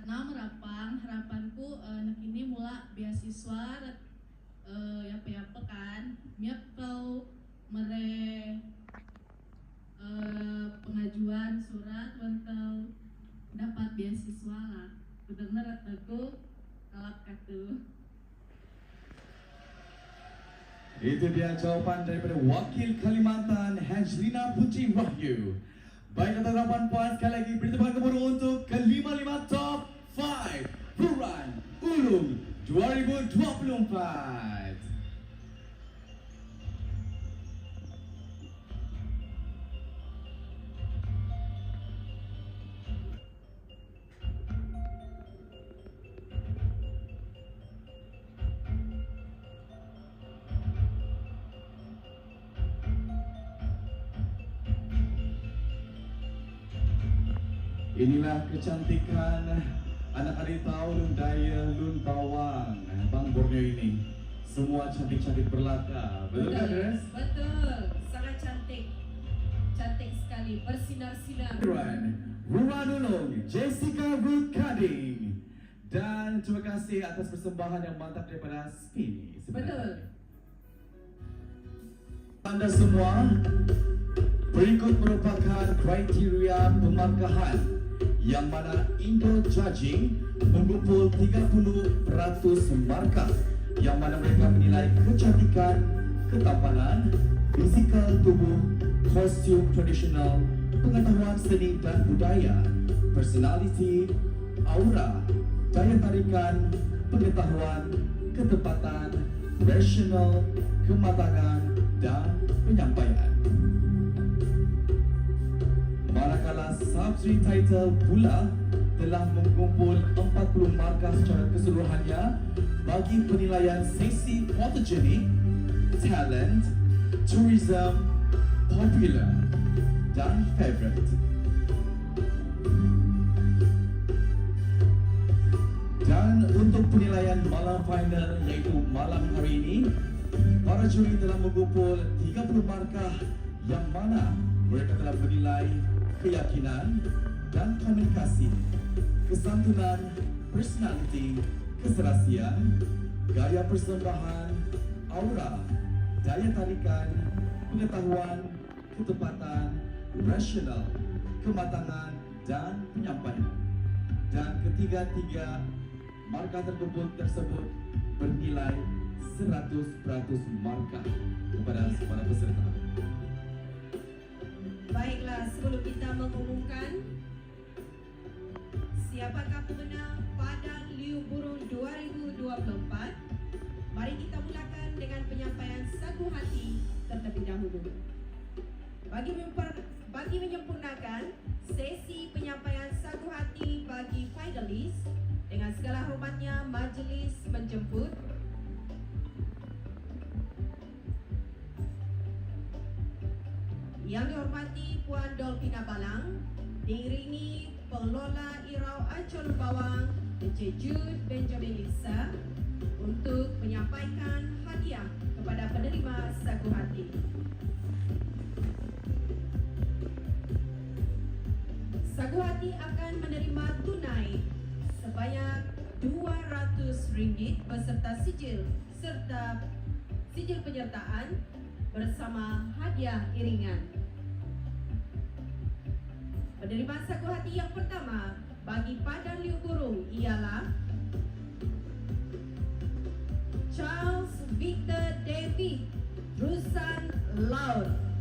Nama harapanku anak ini mula beasiswa apa kan? Miap kau mere pengajuan surat untuk dapat beasiswa lah. Kudengar aku kalap katu. Itu dia jawaban daripada wakil Kalimantan, Angelina Putri Wahyu. Baik, atas 8 poin sekali lagi beri tepuk gemuruh untuk ke-5 top 5 Ruran Ulung 2024. Inilah kecantikan anak-adik tahu Lun Daya, Lun Bawang, Bang Borneo ini. Semua cantik-cantik berlaka. Betul kan, Grace? Betul, sangat cantik. Cantik sekali, bersinar-sinar. Ruran Ulung, Jessica Ruth Kading. Dan terima kasih atas persembahan yang mantap daripada Spini. Betul. Anda semua, berikut merupakan kriteria pemarkahan yang mana Indo Judging mengumpul 30% markah yang mana mereka menilai kecantikan, ketampanan, fizikal tubuh, kostum tradisional, pengetahuan seni dan budaya, personality, aura, daya tarikan, pengetahuan, ketepatan, rasional, kematangan, dan penyampaian. Manakala subtitle pula telah mengumpul 40 markah markah secara keseluruhannya bagi penilaian sesi photogenic, talent, tourism, popular, dan favorite. Dan untuk penilaian malam final iaitu malam hari ini, para juri telah mengumpul 30 markah yang mana mereka telah menilai keyakinan dan komunikasi, kesantunan, personality, keserasian, gaya persembahan, aura, daya tarikan, pengetahuan, ketepatan, rasional, kematangan, dan penyampaian. Dan ketiga-tiga markah terkumpul tersebut bernilai 100% markah kepada para peserta. Baiklah, sebelum kita mengumumkan siapakah pemenang Padang Liu Burung 2024, mari kita mulakan dengan penyampaian sagu hati terlebih dahulu. Bagi menyempurnakan sesi penyampaian sagu hati bagi finalis, dengan segala hormatnya majlis menjemput yang dihormati Puan Dolpina Balang, diiringi pengelola Irau Ancol Bawang, Encik Jude Benjamin Lisa, untuk menyampaikan hadiah kepada penerima sagu hati. Sagu hati akan menerima tunai sebanyak RM200 beserta sijil penyertaan bersama hadiah iringan. Penerima sagu hati yang pertama bagi Padang Liu Burung ialah Charles Victor David Drusan Laut.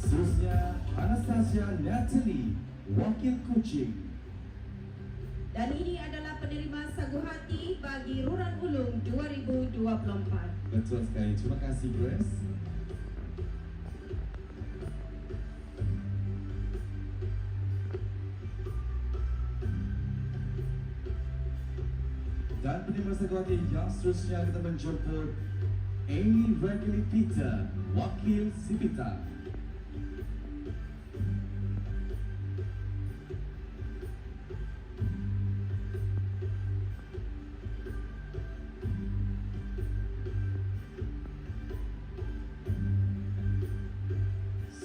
Seterusnya Anastasia Natalie, wakil Kuching. Dan ini adalah penerima sagu hati bagi Ruran Ulung 2024. Betul sekali, terima kasih Grace. Dan penerima sagu hati yang seterusnya kita menjemput Amy Reguli Peter, wakil Sipita.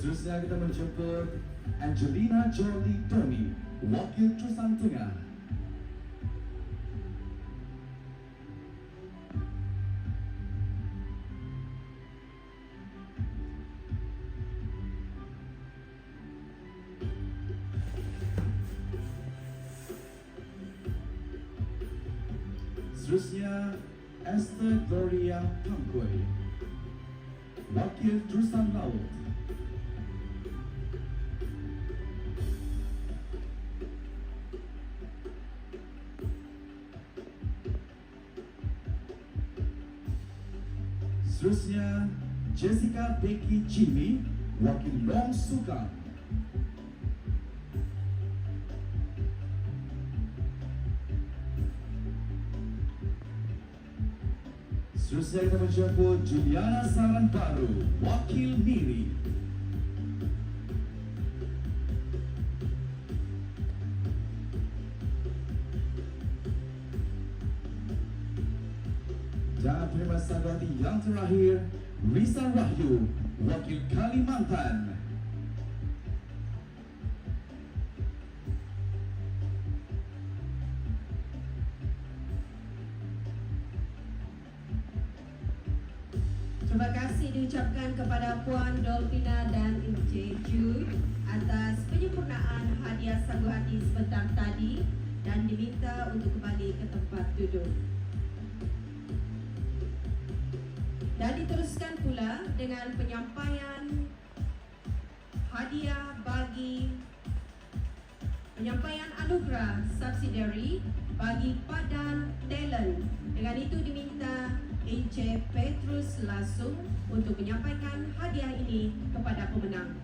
Seterusnya kita menjemput Angelina Jolie Tony, wakil Trusan Tengah. Seterusnya Esther Gloria Pangkoy, wakil Trusan Laut. Seterusnya Jessica Becky Jimmy, wakil Long Suka. Seterusnya kita menjemput Juliana Saran Baru, wakil Miri. Dan penerima sagu hati yang terakhir Rizal Wahyu, wakil Kalimantan. Terima kasih diucapkan kepada Puan Dolpina dan Encik Jude atas penyempurnaan hadiah sagu hati sebentar tadi dan diminta untuk kembali ke tempat duduk. Dan diteruskan pula dengan penyampaian hadiah bagi penyampaian anugerah subsidiary bagi Padan Talent. Dengan itu diminta Encik Petrus Lasung untuk menyampaikan hadiah ini kepada pemenang.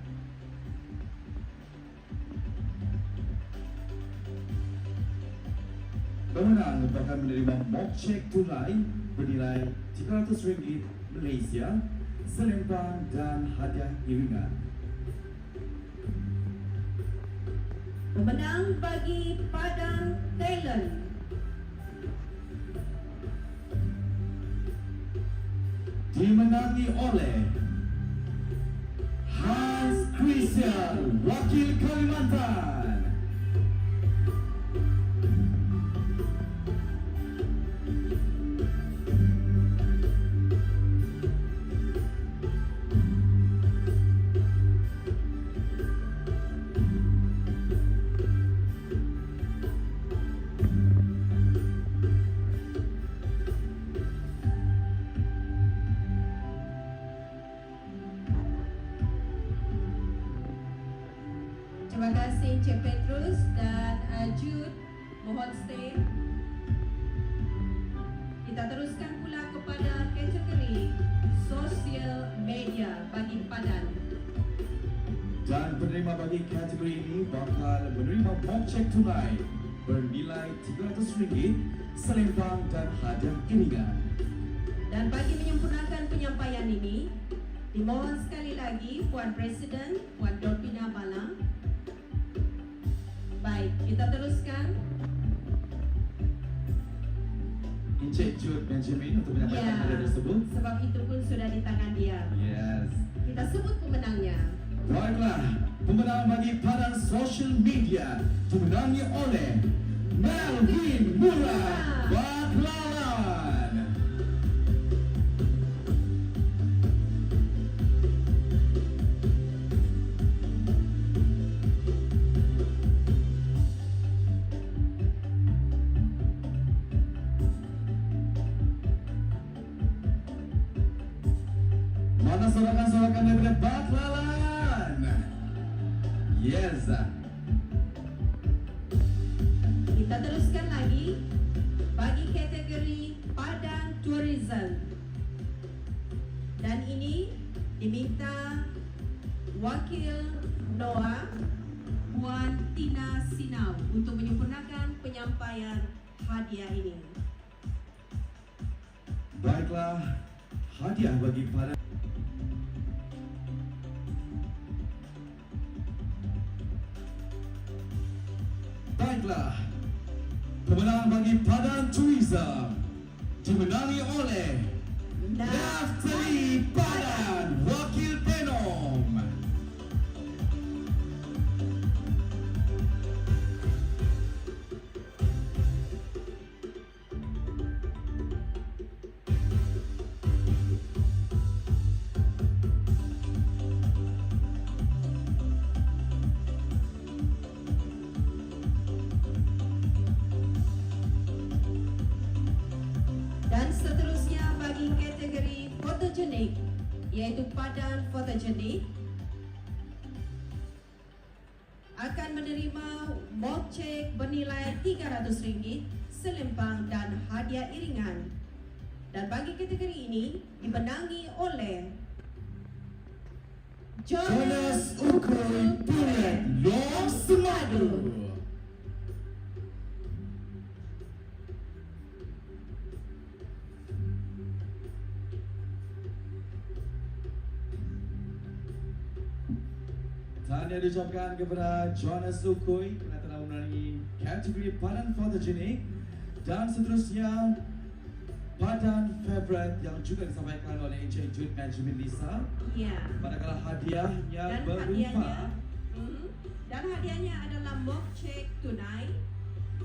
Pemenang bakal menerima mock check tunai bernilai RM300 Malaysia, selempang dan hadiah iringan. Pemenang bagi Padan Talent dimenangi oleh Hans Christian, wakil Kalimantan. Terima kasih Encik Petrus dan Jude, mohon stay. Kita teruskan pula kepada kategori sosial media bagi Padan. Dan penerima bagi kategori ini bakal menerima mock check tunai bernilai RM300, selempang dan hadiah iringan. Dan bagi menyempurnakan penyampaian ini, dimohon sekali lagi Puan Presiden, Puan Dolpina Balang. Baik, kita teruskan. Encik Jude Benjamin untuk menyampaikan hadiah tersebut. Sebab itu pun sudah di tangan dia. Yes. Kita sebut pemenangnya. Baiklah, pemenang bagi Padan Social Media dimenangi oleh Melvin Murad Baklalan. Mana sorakan-sorakan daripada Baklalan? Yes. Kita teruskan lagi bagi kategori Padan Tourism. Dan ini diminta wakil Noah Puan Tina Sinau untuk menyempurnakan penyampaian hadiah ini. Baiklah, hadiah bagi Padan. Baiklah, pemenang bagi Padan Tourism dimenangi oleh Naftali Padan, wakil Penom. Dan seterusnya bagi kategori fotogenik, yaitu Padan Fotogenik, akan menerima mock check bernilai RM300, selempang dan hadiah iringan. Dan bagi kategori ini dimenangi oleh Jonas Ukoy Pulet Long Semadu. Tahniah diucapkan kepada Jonas Ukoy kerana telah memenangi kategori Padan Fotogenik. Dan seterusnya Padan Favorite yang juga disampaikan oleh Encik Jude Benjamin Lisa. Ya. Manakala hadiahnya Dan berupa hadiahnya, dan hadiahnya adalah mock check tunai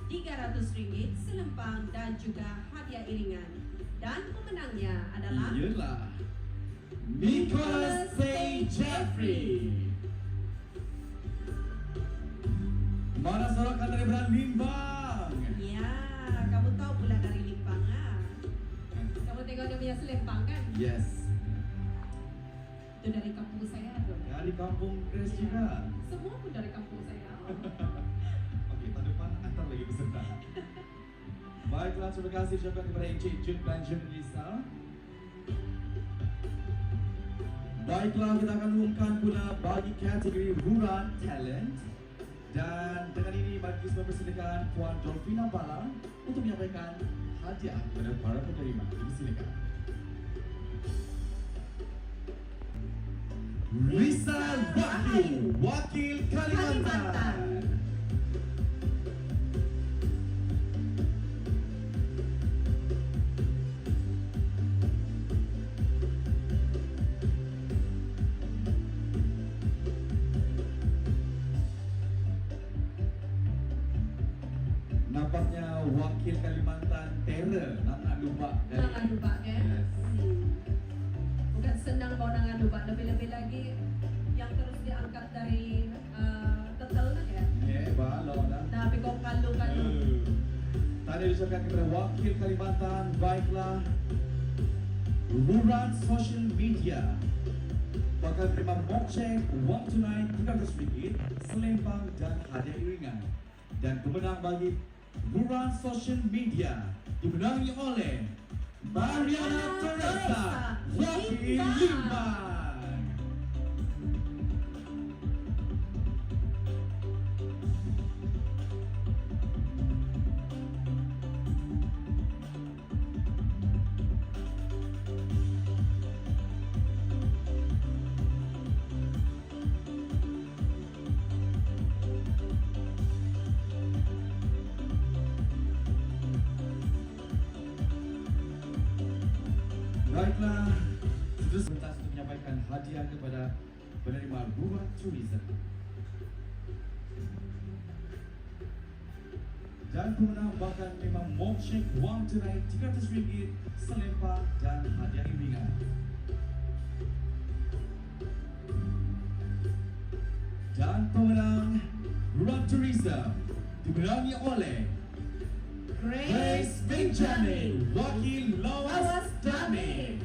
RM300 selempang dan juga hadiah iringan. Dan pemenangnya adalah ialah Nicholas St. Jeffrey. Mana sorakan daripada Limbang? Ya, kamu tahu pula dari Limbang ah. Kamu tengok dia punya selempang kan? Yes. Itu dari kampung saya tuh. Dari kampung Grace Ya. juga. Semua pun dari kampung saya. Okey, tahun depan antar lagi peserta. Baiklah, terima kasih ucapkan kepada Encik Jude Benjamin Lisa. Baiklah, kita akan umumkan pula bagi kategori Ruran Talent. Dan dengan ini bagi semua persilakan Puan Dolphina Bala untuk menyampaikan hadiah kepada para penerima. Dipersilakan. Risa Wahyu, Wakil Kalimantan. Nampaknya Wakil Kalimantan terror nak lubak dari Nangan lubak kan? Yes. Bukan senang bawa nangan lubak, lebih-lebih lagi yang terus diangkat dari tetel kan ya? Balon dah. Nah, tapi kau kalu-kalu. Tadi diucapkan kepada Wakil Kalimantan. Baiklah, Ruran Social Media bakal terima mock check wang tunai RM300, selempang dan hadiah iringan. Dan pemenang bagi Ruran Social Media dimenangi oleh Mariana Teresa, Wakil Limbang. Baiklah, terus pentas untuk menyampaikan hadiah kepada penerima Ruran Tourism. Dan pemenang bakal menerima mock check wang tunai RM300, selempang dan hadiah iringan. Dan pemenang Ruran Tourism dimenangi oleh Grace Benjamin, Wakil Lawas Damit.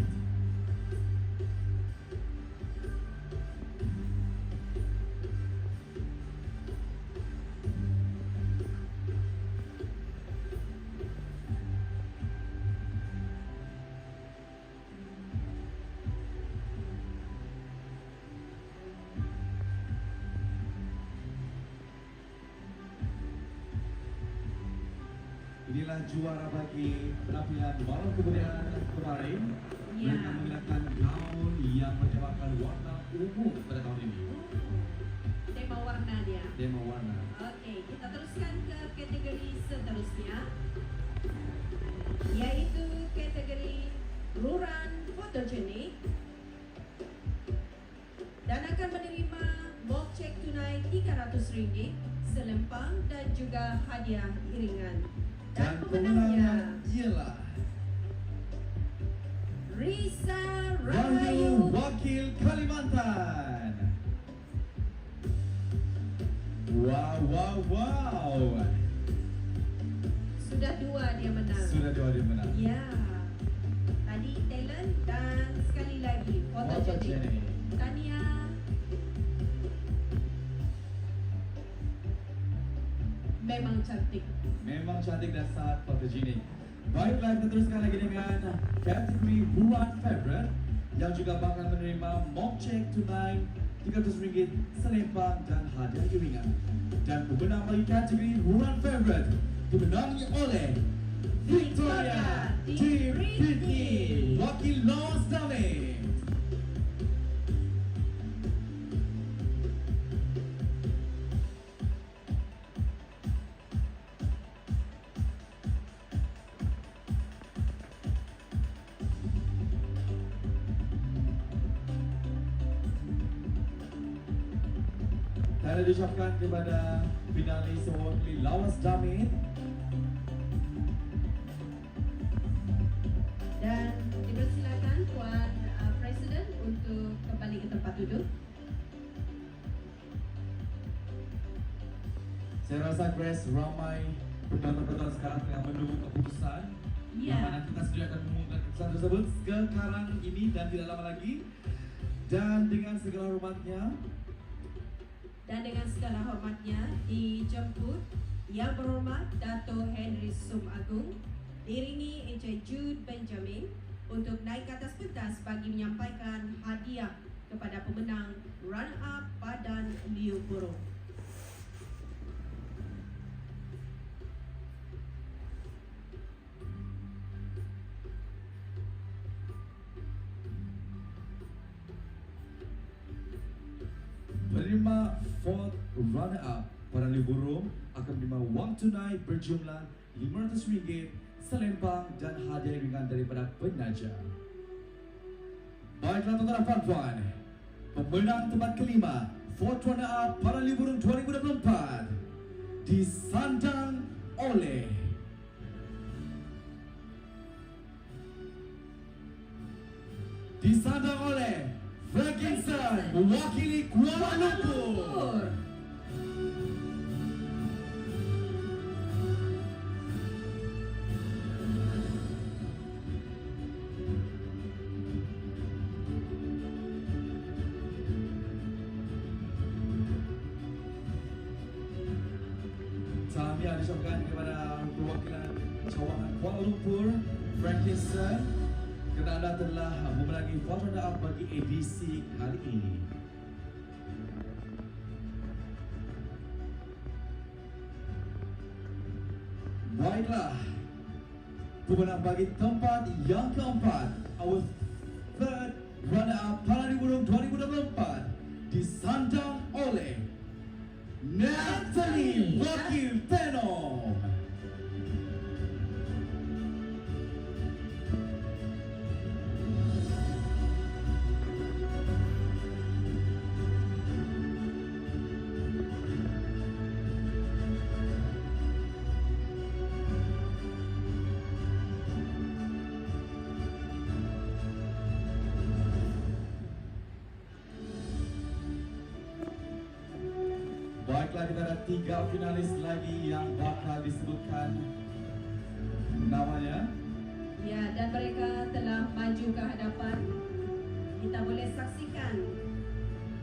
Inilah juara bagi penampilan malam kebudayaan kemarin. Ya. Mereka menggunakan gaun yang bertemakan warna ungu pada tahun ini. Tema warna dia. Tema warna. Oke, kita teruskan ke kategori seterusnya, yaitu kategori Ruran Fotogenik, dan akan menerima mock check tunai RM300, selempang dan juga hadiah iringan. Dan pemenangnya ialah Risa Wahyu, Rahayu. Wakil Kalimantan. Wow, wow, wow. Sudah dua dia menang. Sudah dua dia menang. Ya. Tadi talent dan sekali lagi fotogenik. Fotogenik. Tania. Memang cantik. Memang cantik dan sangat fotogenik. Baiklah, kita teruskan lagi dengan kategori Ruran Favorite yang juga bakal menerima mock check tunai RM300, selempang dan hadiah iringan. Dan pemenang bagi kategori Ruran Favorite dimenangi oleh Victoria D. Ritney, Wakil Lawas Damit. Tanda diucapkan kepada finalis mewakili Lawas Damit. Dan dipersilakan Tuan Presiden untuk kembali ke tempat duduk. Saya rasa Grace ramai penonton-penonton sekarang tengah menunggu keputusan. Ya. Yang mana kita sudah akan mengumumkan keputusan tersebut sekarang ini dan tidak lama lagi. Dan dengan segala hormatnya, dijemput Yang Berhormat Dato' Henry Sum Agung diiringi Encik Jude Benjamin untuk naik ke atas pentas bagi menyampaikan hadiah kepada pemenang runner-up Padan Liu Burung. penerima fourth runner-up Padan Liu Burung akan menerima wang tunai berjumlah RM500, selempang dan hadiah ringan daripada penaja. Baiklah tuan-tuan dan puan-puan, pemenang tempat kelima fourth runner-up Padan Liu Burung 2024 disandang oleh Ferguson mewakili Kuala Lumpur. Tahniah diucapkan kepada perwakilan cawangan Kuala Lumpur, Ferguson, kerana anda telah memenangi fourth runner-up bagi edisi kali ini. Baiklah, pemenang bagi tempat yang keempat, our third runner-up Padan Liu Burung 2024 disandang oleh Natalie Wakil Tenom. Baiklah, kita ada 3 finalis lagi yang bakal disebutkan namanya. Ya, dan mereka telah maju ke hadapan. Kita boleh saksikan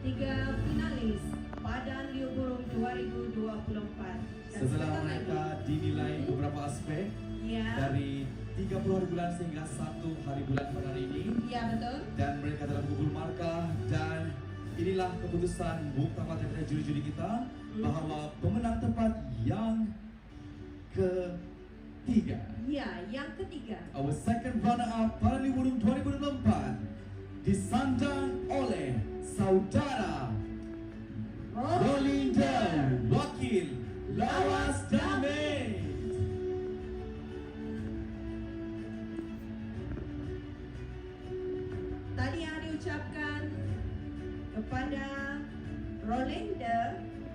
3 finalis Padan Liu Burung 2024. Dan Setelah sebentar mereka lagi- dinilai beberapa aspek Ya, dari 30 hari bulan sehingga 1 hari bulan pada hari ini, ya betul. dan mereka telah mengumpul markah, dan inilah keputusan muktamar daripada juri-juri kita bahawa pemenang tempat yang ketiga, Ya, yang ketiga. our second runner-up Padan Liu Burung 2024 disandang oleh saudara Rolinda Wakil Lawas Damit. Tahniah diucapkan kepada Rolinda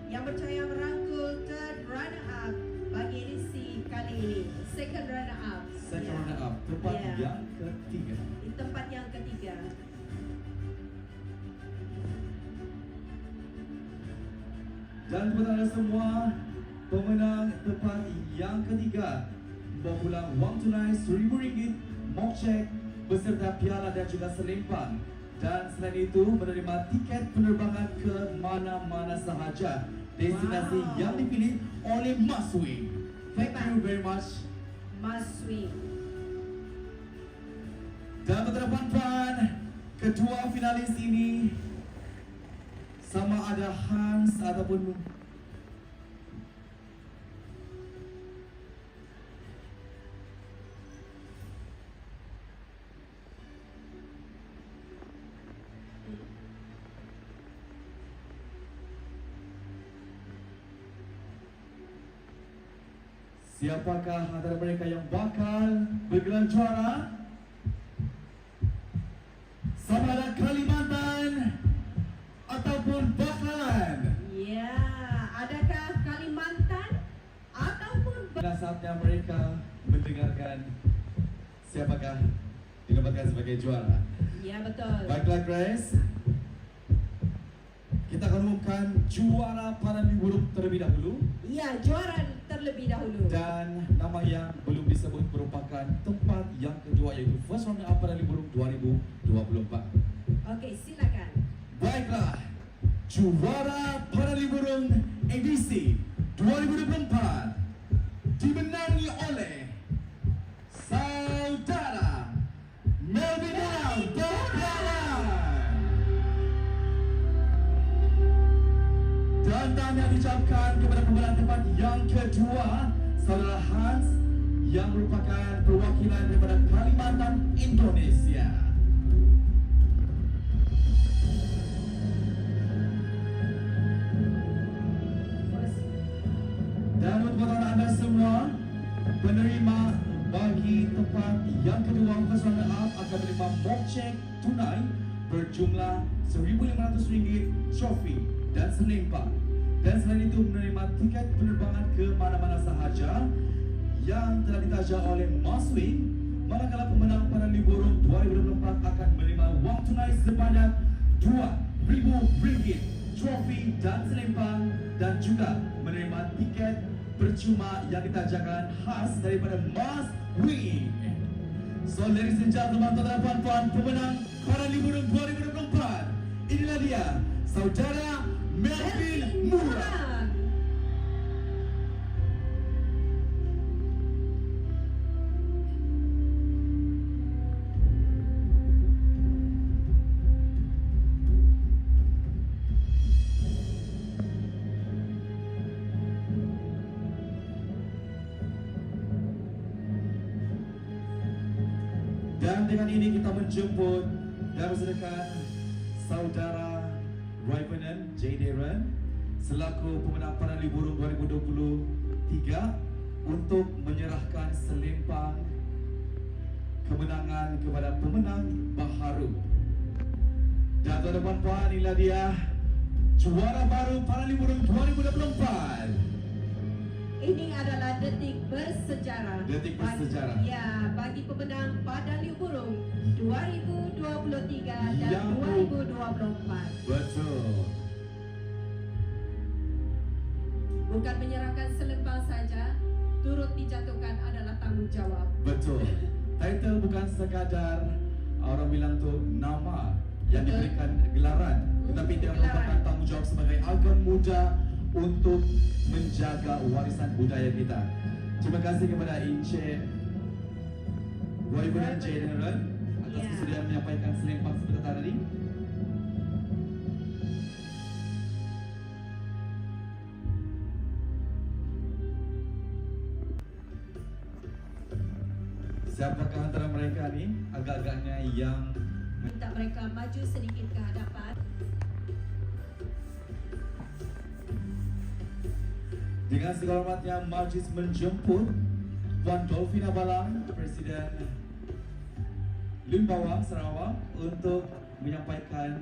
yang berjaya merangkul third runner-up bagi edisi kali ini. Second runner-up. Second Ya. runner-up tempat Ya. yang ketiga. Di tempat yang ketiga. Dan kepada anda semua, pemenang tempat yang ketiga membawa pulang wang tunai RM1,000, mock check beserta piala dan juga selempang. Dan selain itu menerima tiket penerbangan ke mana-mana sahaja destinasi Wow. yang dipilih oleh Maswi. Thank you very much. Maswi. Dan puan-puan, kedua finalis ini sama ada Hans ataupun siapakah antara mereka yang bakal bergelar juara? Sama ada Kalimantan ataupun Bakalan. Ya. saatnya mereka mendengarkan siapakah dinobatkan sebagai juara. Ya, betul. Baiklah Grace, kita akan umumkan juara Paralimpik burung terlebih dahulu. Ya, juara terlebih dahulu. Dan nama yang belum disebut merupakan tempat yang kedua, yaitu First Runner Up Paralimpik burung 2024. Okey, silakan. Baiklah, juara Paralimpik burung edisi 2024 dimenangi oleh saudara Melvin Bogdalan. Dan tanda diucapkan kepada pemenang tempat yang kedua, saudara Hans, yang merupakan perwakilan daripada Kalimantan, Indonesia. Dan untuk pengetahuan anda semua, penerima bagi tempat yang kedua First Runner Up akan menerima mock check tunai berjumlah RM1,500 trofi dan selempang. Dan selain itu menerima tiket penerbangan ke mana-mana sahaja yang telah ditaja oleh Mas Wing. Manakala pemenang Paralimpik burung 2024 akan menerima wang tunai sebanyak RM2,000 trofi dan selempang, dan juga menerima tiket percuma yang ditajakan khas daripada Mas Wing. So ladies and gentlemen, tuan-tuan dan puan-puan, pemenang Paralimpik burung 2024, inilah dia, saudara Melvin Murah. Dan dengan ini kita menjemput dan bersederkan saudara Raipanen J. Darren selaku pemenang Paralimpik burung 2023 untuk menyerahkan selempang kemenangan kepada pemenang baharu. Dan tuan-tuan dan puan-puan, inilah dia juara baru Paralimpik burung 2024. Ini adalah detik bersejarah. Detik bersejarah. Bagi pemenang Paralimpik burung 2023 dan Yang 2024. Betul. Bukan menyerahkan selempang saja, turut dijatuhkan adalah tanggungjawab. Betul. Title bukan sekadar orang bilang tu nama yang diberikan gelaran, tetapi dia merupakan tanggungjawab sebagai agen muda untuk menjaga warisan budaya kita. Terima kasih kepada Encik Raipanen J. Darren atas kesediaan menyampaikan selempang seperti tadi. Siapakah antara mereka ni agak-agaknya yang minta mereka maju sedikit ke hadapan? Dengan segala hormatnya majlis menjemput Puan Dolphina Balang, Presiden Limbawang Sarawak, untuk menyampaikan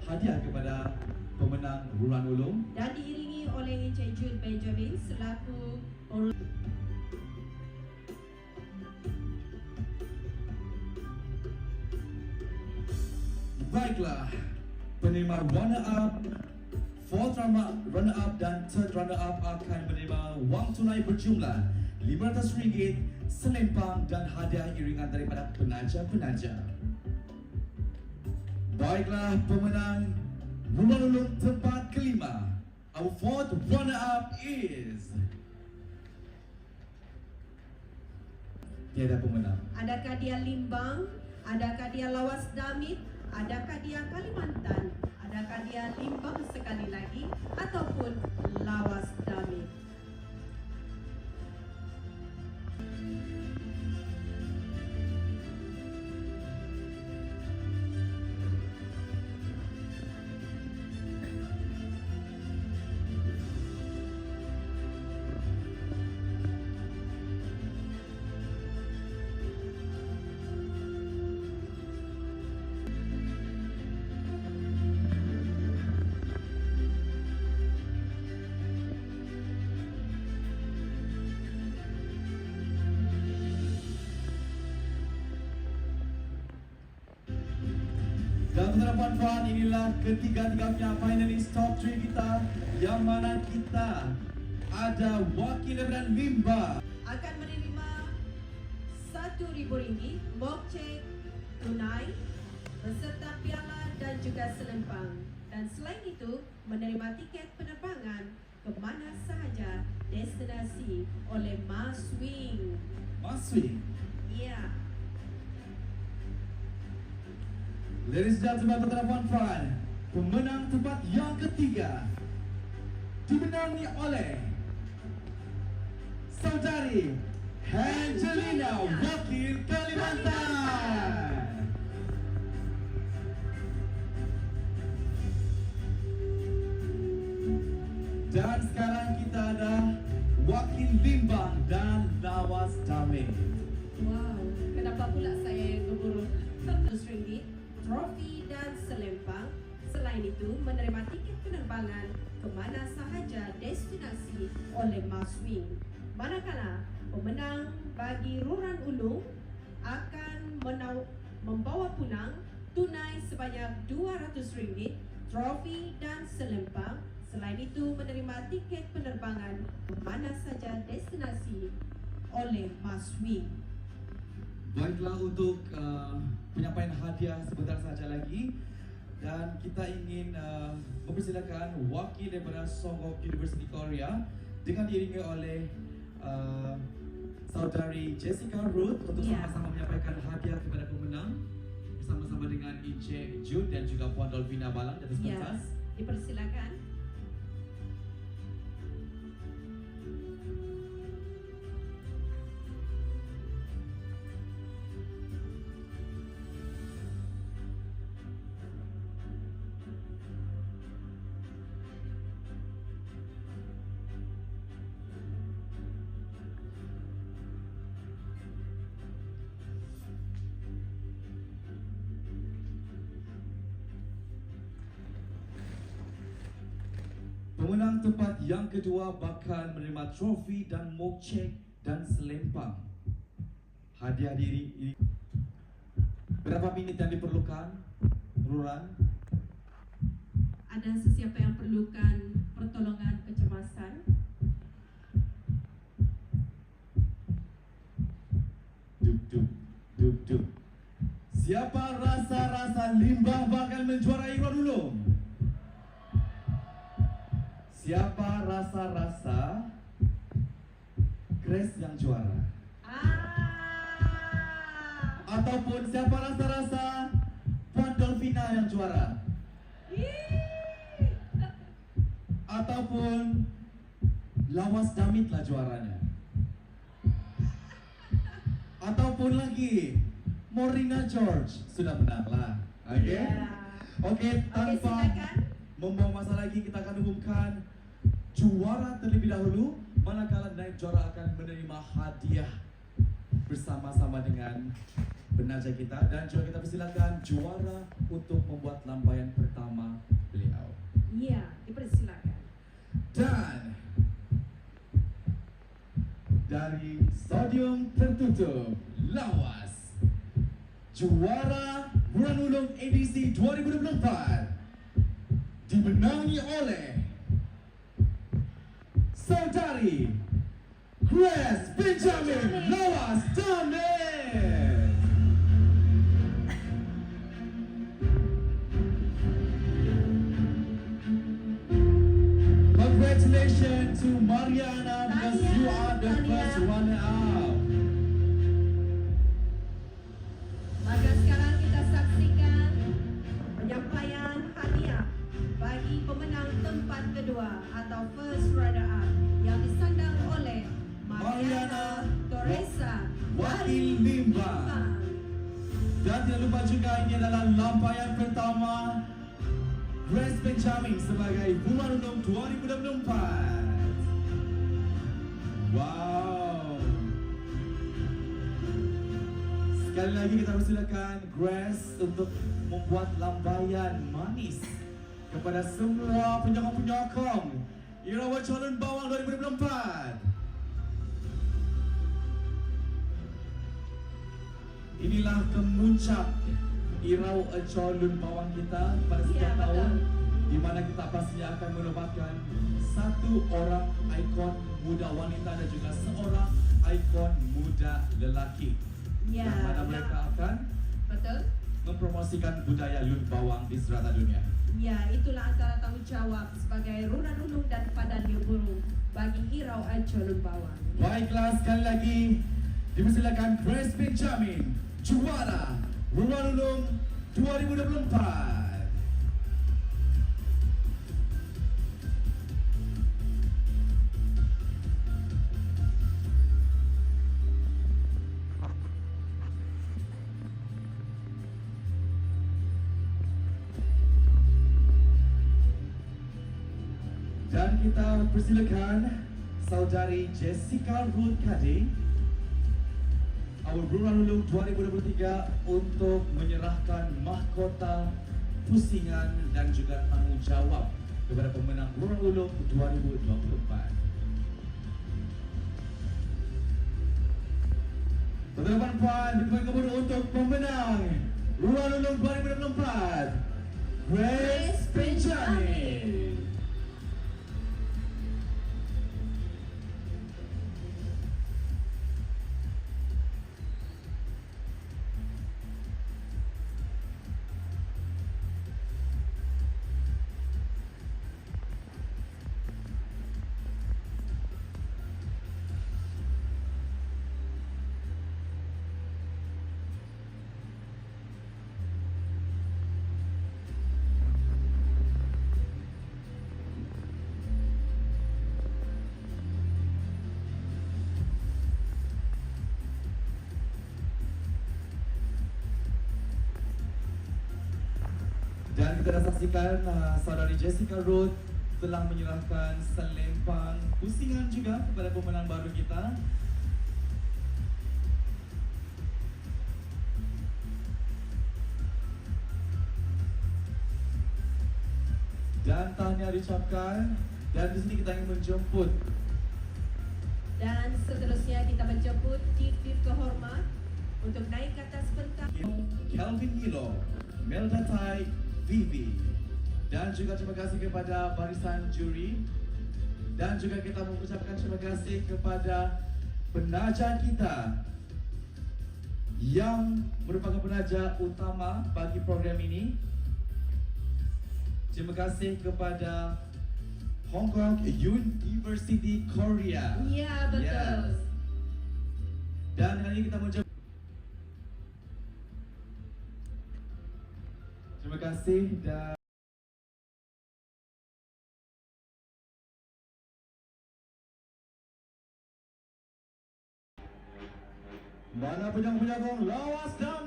hadiah kepada pemenang Ruran Ulum. Dan diiringi oleh Encik Jude Benjamin selaku Baiklah, penerima runner-up, fourth runner-up dan third runner-up akan menerima wang tunai berjumlah RM500, selempang dan hadiah iringan daripada penaja-penaja. Baiklah, pemenang Ruran Ulum tempat kelima, our fourth runner-up is... Tiada pemenang. Adakah dia Limbang? Adakah dia Lawas Damit? Adakah dia Kalimantan? Adakah dia Limbang sekali lagi? Ataupun Lawas Damit? putra puan-puan, inilah ketiga-tiganya finalis top 3 kita, yang mana kita ada wakil daripada Limba akan menerima RM1,000 mokcek tunai beserta piala dan juga selempang, dan selain itu menerima tiket penerbangan ke mana sahaja destinasi oleh Maswing. Maswi. Ya. Ladies and gentlemen, putra puan-puan, pemenang tempat yang ketiga dimenangi oleh saudari Angelina, wakil Kalimantan. Dan sekarang kita ada wakil Limbang dan Lawas Damai. Wow, kenapa pula saya yang berburu RM100, trofi dan selempang. Selain itu, menerima tiket penerbangan ke mana sahaja destinasi oleh Maswing. Manakala pemenang bagi Ruran Ulung akan membawa pulang tunai sebanyak RM200, trofi dan selempang. Selain itu, menerima tiket penerbangan ke mana saja destinasi oleh Maswing. Baiklah, untuk penyampaian hadiah sebentar saja lagi, dan kita ingin mempersilakan wakil daripada Songgok University Korea dengan diiringi oleh saudari Jessica Ruth untuk sama-sama menyampaikan hadiah kepada pemenang bersama-sama dengan Encik Jude dan juga Puan Dolvina Balang di atas pentas. Dipersilakan. Pemenang tempat yang kedua bakal menerima trofi dan mokcek dan selempang. Hadiah diri ini. Berapa minit yang diperlukan? Ruran? Ada sesiapa yang perlukan pertolongan kecemasan? Duk. Siapa rasa-rasa Limbah bakal menjuarai Ruran Ulung? Siapa rasa-rasa Grace yang juara? Ataupun siapa rasa-rasa Puan Dolvina yang juara? Ataupun Lawas Damit lah juaranya? Ataupun lagi Morina George sudah menang lah. Oke, tanpa membuang masa lagi, kita akan umumkan juara terlebih dahulu, manakala naik juara akan menerima hadiah bersama-sama dengan penaja kita, dan juga kita persilakan juara untuk membuat lambaian pertama beliau. Iya, dipersilakan. Dan dari Stadium Tertutup Lawas, juara Ruran Ulung edisi 2024 dimenangi oleh saudari Grace Benjamin Lawas Damai. Congratulations to Mariana because you are the first runner up. Maka sekarang kita saksikan penyampaian hadiah bagi pemenang tempat kedua atau first runner up yang disandang oleh Mariana Teresa wakil Limba. Dan tidak lupa juga, ini adalah lambaian pertama Grace Benjamin sebagai Ruran Ulung 2024. Wow. Sekali lagi kita persilakan Grace untuk membuat lambaian manis kepada semua penyokong-penyokong Irawan Calon Bawang 2024. Inilah kemuncak Irau Ecor Lun Bawang kita pada setiap Ya, betul. tahun, di mana kita pastinya akan menobatkan satu orang ikon muda wanita dan juga seorang ikon muda lelaki. Ya, Yang mana mereka akan betul. mempromosikan budaya Lun Bawang di serata dunia. Ya, itulah antara tanggung jawab sebagai Runa Nulung dan Padan Burung bagi Irau Aco Lun Bawang. Baiklah, sekali lagi dipersilakan Grace Benjamin, juara Runa Nulung 2024. Dan kita persilakan saudari Jessica Ruth Kadi, Awal Runa Nulung 2023 untuk menyerahkan mahkota pusingan dan juga tanggung jawab kepada pemenang Runa Nulung 2024. Tuan-tuan puan, dipanggil kemudian untuk pemenang Runa Nulung 2024, Grace Benjamin. Dan kita dah saksikan saudari Jessica Ruth telah menyerahkan selempang pusingan juga kepada pemenang baru kita. Dan tahniah diucapkan, dan di sini kita ingin menjemput Dan seterusnya kita menjemput tif-tif kehormat untuk naik ke atas pentas. Kelvin Hilo, Melda Tai, Vivi. Dan juga terima kasih kepada barisan juri. Dan juga kita mengucapkan terima kasih kepada penaja kita yang merupakan penaja utama bagi program ini. Terima kasih kepada Hong Kong University Korea. Ya, betul. Yes. Dan hari ini kita menjemput. Terima kasih dan mana penyokong-penyokong lawas dan